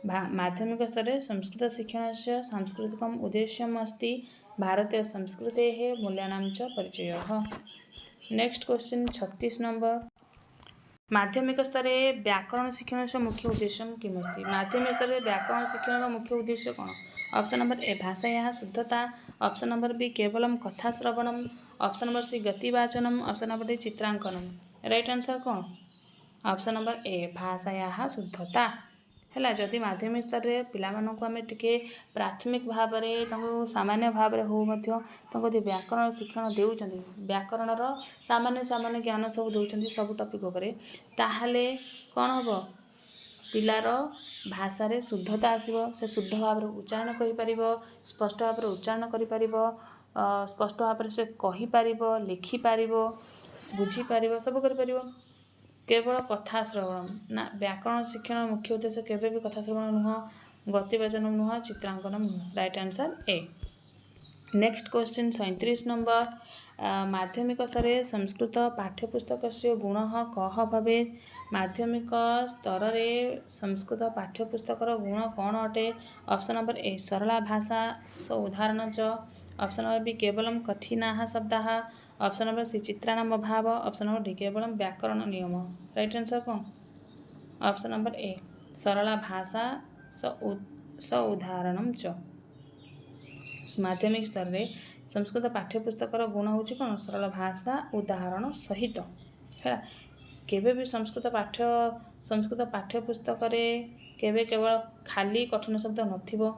[SPEAKER 1] माध्यमिक स्तर संस्कृत शिक्षण से सांस्कृतिक उद्देश्यम् अस्ति भारतीय संस्कृते मूल्यानां च परिचय नेक्स्ट क्वेश्चन 36 नंबर माध्यमिक स्तर व्याकरण शिक्षण से मुख्य उद्देश्य किमस्ति माध्यमिक स्तर व्याकरण शिक्षण मुख्य उद्देश्य कौन ऑप्शन नंबर ए भाषाया शुद्धता ऑप्शन नंबर बी केवल कथा श्रवणम ऑप्शन नंबर सी गतिवाचनम, ऑप्शन नंबर डी चित्रांकनम। राइट आंसर कौन? ऑप्शन नंबर ए भाषाया शुद्धता है। जदि माध्यमिक स्तर में पिलामानंकु आमे टिके प्राथमिक भाव में सामान्य भाव में हो मध्य व्याकरण शिक्षण देउछन्ति, व्याकरणर सामान्य सामान्य ज्ञान सब देउछन्ति सब टॉपिक उपरे, ताहले कौन हम पिलार भाषा रे शुद्धता आसीबो, से शुद्ध भाव में उच्चारण करि परिबो, स्पष्ट भाव में उच्चारण करि परिबो, स्पष्ट भाव में से कहि परिबो, लिखि परिबो, बुझी परिबो, सब करि परिबो। केवल कथा श्रवण ना, व्याकरण शिक्षण मुख्य उद्देश्य केवे भी कथा श्रवण नुह, गतिवाचन नुह, चित्रांकन नुह। Right answer A. Next question 37 number, माध्यमिक स्तर संस्कृत पाठ्यपुस्तक गुण कह भवे। माध्यमिक स्तर में संस्कृत पाठ्यपुस्तकर गुण कौन अटे? ऑप्शन नंबर ए सरला भाषा स उदाहरण च, ऑप्शन नंबर बी केवलम कठिना शब्दाः, ऑप्शन नंबर सी चित्राणाम अभाव, ऑप्शन नंबर डी केवलम व्याकरण नियम। राइट आंसर कौन? ऑप्शन नंबर ए सरला भाषा स उदाहरण च। माध्यमिक स्तर में संस्कृत पाठ्यपुस्तकर गुण हूँ कौन? सरल भाषा उदाहरण सहित है। केवे भी संस्कृत पाठ्यपुस्तक केवे केवल खाली कठिन शब्द नथिबो,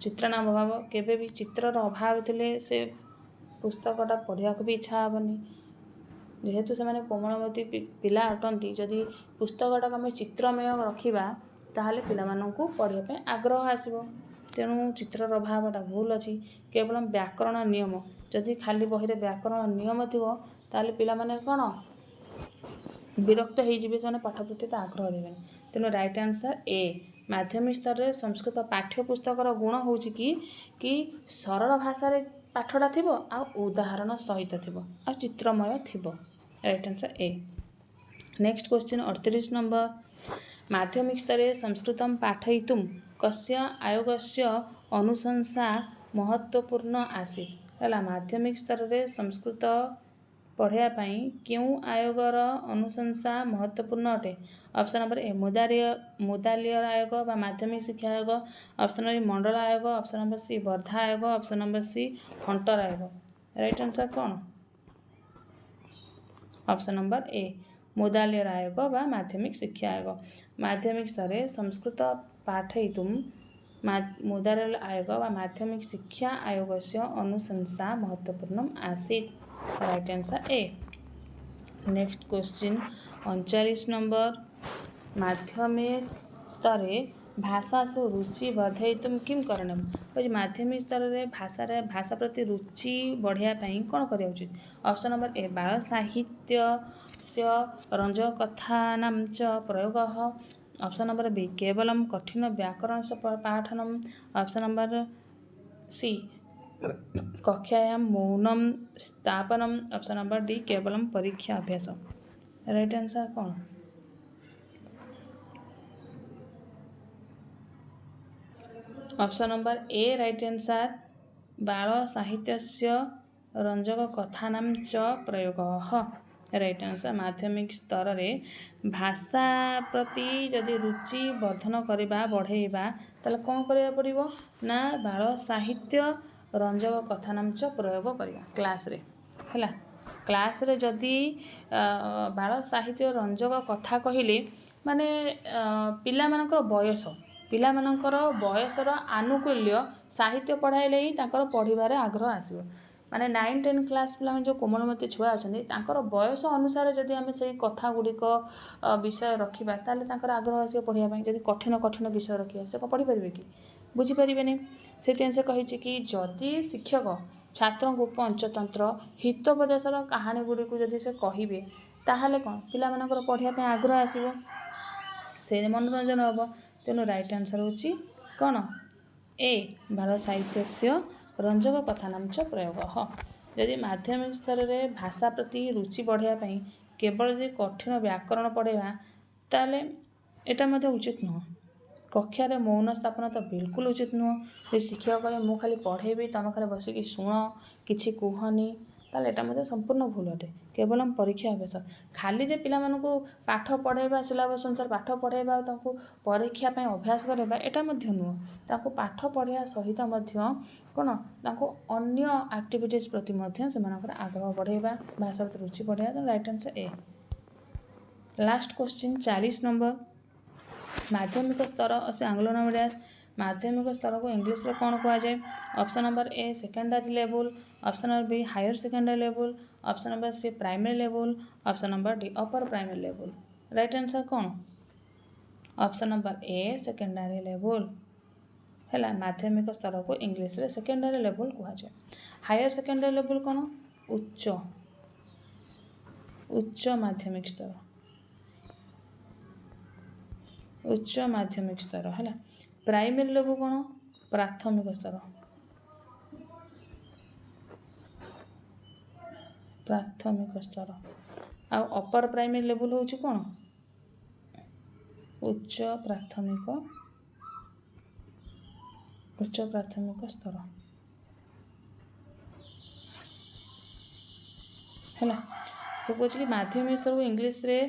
[SPEAKER 1] चित्रनाम अभाव, केवे भी चित्रर अभाव थिले से पुस्तकटा पढ़िया भी इच्छा हेनी। जेहेतु से कोमलमती पिला अटंती, जदि पुस्तकटा आम चित्रमय रखा ताहले पिलामानंकु पढ़िया पे आग्रह आसीबो। तेणु चित्रर अभावटा भूल अच्छी। केवल व्याकरण नियम, जदि खाली बही व्याकरण नियम थी ताहले पिला माने कौन विरक्त होइजिबे, से पाठ प्रति आग्रह देवे। तेणु राइट आंसर ए माध्यमिक स्तर में संस्कृत पाठ्यपुस्तकर गुण हूँ कि सरल भाषा रे पाठटा थिबो आ उदाहरण सहित थिबो आ चित्रमय थिबो। Right answer A. Next question 38 number, माध्यमिक स्तर संस्कृत पाठयितुं कस्य आयोगस्य अनुशंसा महत्वपूर्ण आसीत्? है माध्यमिक स्तर में संस्कृत पढ़ाई क्यों आयोगर अनुशंसा महत्वपूर्ण अटे? ऑप्शन नंबर ए मुदालियर आयोग व माध्यमिक शिक्षा आयोग, ऑप्शन नंबर मंडल आयोग, ऑप्शन नंबर सी वर्धा आयोग, ऑप्शन नंबर सी हंटर आयोग। राइट आंसर कौन? ऑप्शन नंबर ए मुदालियर आयोग व माध्यमिक शिक्षा आयोग। माध्यमिक स्तर में संस्कृत पाठयितुं मुदालियर आयोग व माध्यमिक शिक्षा आयोग से अनुशंसा महत्वपूर्ण आसीत्। Right answer A. Next question 39 number, माध्यमिक स्तर भाषासु रुचि वर्धयितुं किं करणीयम्? माध्यमिक स्तर में भाषा प्रति रुचि बढ़ाई कौन करा उचित? ऑप्शन नंबर ए बाल साहित्य रंजकथानां च प्रयोगः, ऑप्शन नंबर बी केवलम कठिन व्याकरण पाठनम, ऑप्शन नंबर सी कक्षायां मौनम स्थापनम, ऑप्शन नंबर डी केवलम परीक्षा अभ्यास। राइट आंसर कौन? Option number A right answer बाल साहित्य रंजक कथानां च प्रयोगः। राइट आंसर माध्यमिक स्तर में भाषा प्रति जदि रुचि वर्धन करवा बढ़ेवा ताले कौन करिया पड़िबो ना बाल साहित्य रंजक कथानां च प्रयोग करवा क्लास रे हैला। क्लास रे जदि बाल साहित्य रंजक कथा कहले माने पिला मानकर बयसर आनुकूल्य साहित्य पढ़ाइले ही तांकर पढ़िबारे आग्रह आसीबो। माने 9-10 क्लास पिला जो कोमलमती छुआ अच्छे तांकर बयस अनुसार जदि आम से कथा गुड़िक विषय रखा ताले तांकर आग्रह आसो पढ़ाई। जदि कठिन कठिन विषय रखा से कौन पढ़ी कि बुझीपारे से से कही कि जदि शिक्षक छात्र को पंचतंत्र हितोपदेशर कहानी गुड़िक जदि से कहे ताहले कौन पिला मानकर पढ़ाई आग्रह आसो से मनोरंजन हम। तेणु राइट आंसर होची कौन ए बाल साहित्य रंजक कथानां च प्रयोग। यदि माध्यमिक स्तर में भाषा प्रति रुचि बढ़ाई केवल यदि कठिन व्याकरण पढ़ेवा ताले एटा मध्य उचित नुह। कक्षार मौन स्थापन तो बिल्कुल उचित नुह। शिक्षक कहे मु खाली पढ़ेबी तुम खाली बसिकी शुण किछि कुहनी ताले एटा मते संपूर्ण भूल अटे। केवल परीक्षा अभ्यास खाली जे पिला मानकु पाठ पढ़ाइबा सिलेबस अनुसार पाठ पढ़ाइबा तांकु परीक्षा पय अभ्यास करबा एटा मध्य नुह तांकु पाठ पढ़िया सहित मध्य कोन तांकु अन्य एक्टिविटीज प्रति मध्य से मानकर आग्रह बढ़ाइबा भाषा प्रति रुचि बढ़ाइबा। Right answer A. Last question 40 number माध्यमिक स्तर असे आंग्ल नंबर माध्यमिक स्तर को इंग्लिश रे कोन कहा जाए। Option number A secondary level, option number B higher secondary level, option number C primary level, option number D upper primary level. Right answer कौन? Option number A secondary level है। माध्यमिक स्तर को इंग्लिश रे सेकेंडरी लेवल कहा जाए। Higher secondary level कौन? उच्च उच्च माध्यमिक स्तर, उच्च माध्यमिक स्तर है। प्राइमरी लेवल कौन? प्राथमिक स्तर, प्राथमिक स्तर। आ अपर प्राइमरी लेवल होची कौन? उच्च प्राथमिक स्तर है। तो कह कि माध्यमिक स्तर को इंग्लिश रे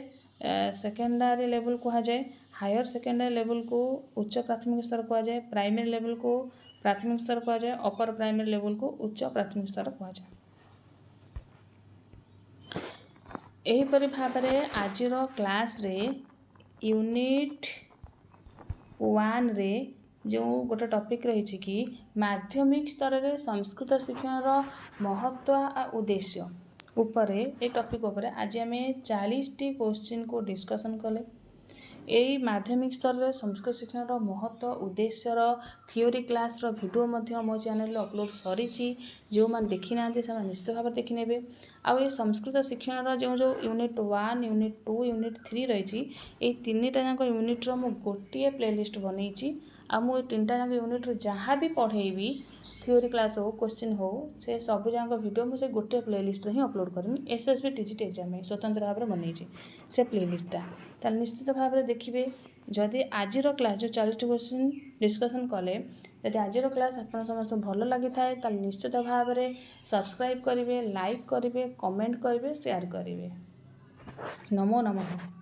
[SPEAKER 1] सेकेंडरी लेवल कहा जाए, हायर सेकेंडरी लेवल को उच्च प्राथमिक स्तर कहा जाए, प्राइमरी लेवल को प्राथमिक स्तर कहा जाए, अपर प्राइमरी लेवल को उच्च प्राथमिक स्तर कहा जाए। एहीपरि भाव में आजिर क्लास रे यूनिट 1 रे जो गोटे टॉपिक रही कि माध्यमिक स्तर रे संस्कृत शिक्षण रो महत्व आ उद्देश्य उपरे ए टॉपिक उपरे आज आम 40टी क्वेश्चन को डिस्कशन कले। यही माध्यमिक स्तर रे संस्कृत शिक्षण रो महत्व उद्देश्य थियोरी क्लास रो वीडियो मध्य मो चैनल अपलोड सरी जो मैंने देखी ना से निश्चित भाव देखी ने। आउ ये संस्कृत शिक्षण रो जो यूनिट 1 यूनिट 2 यूनिट 3 रही तीनटा जाक यूनिट रो मु गोटे प्लेलिस्ट बनई। आ मु तीनटा जाक यूनिट रो जहाँ भी पढ़ेबी थियोरी क्लास हो क्वेश्चन हो से सब जाक वीडियो मुझे गोटे प्लेलिस्ट ही अपलोड करमी। एसएसबी टीजीटी एग्जाम में स्वतंत्र भाव में बनई से प्लेलिस्टा ताल निश्चित भाव में देखिए। जदि आजिर क्लास जो 40 क्वेश्चन डिस्कसन कले यदि आजिर क्लास आपन समस्त भल लगी थाए ताल निश्चित भाव में सब्सक्राइब करेंगे, लाइक करेंगे, कमेंट करेंगे, शेयर करेंगे। नमो नमः।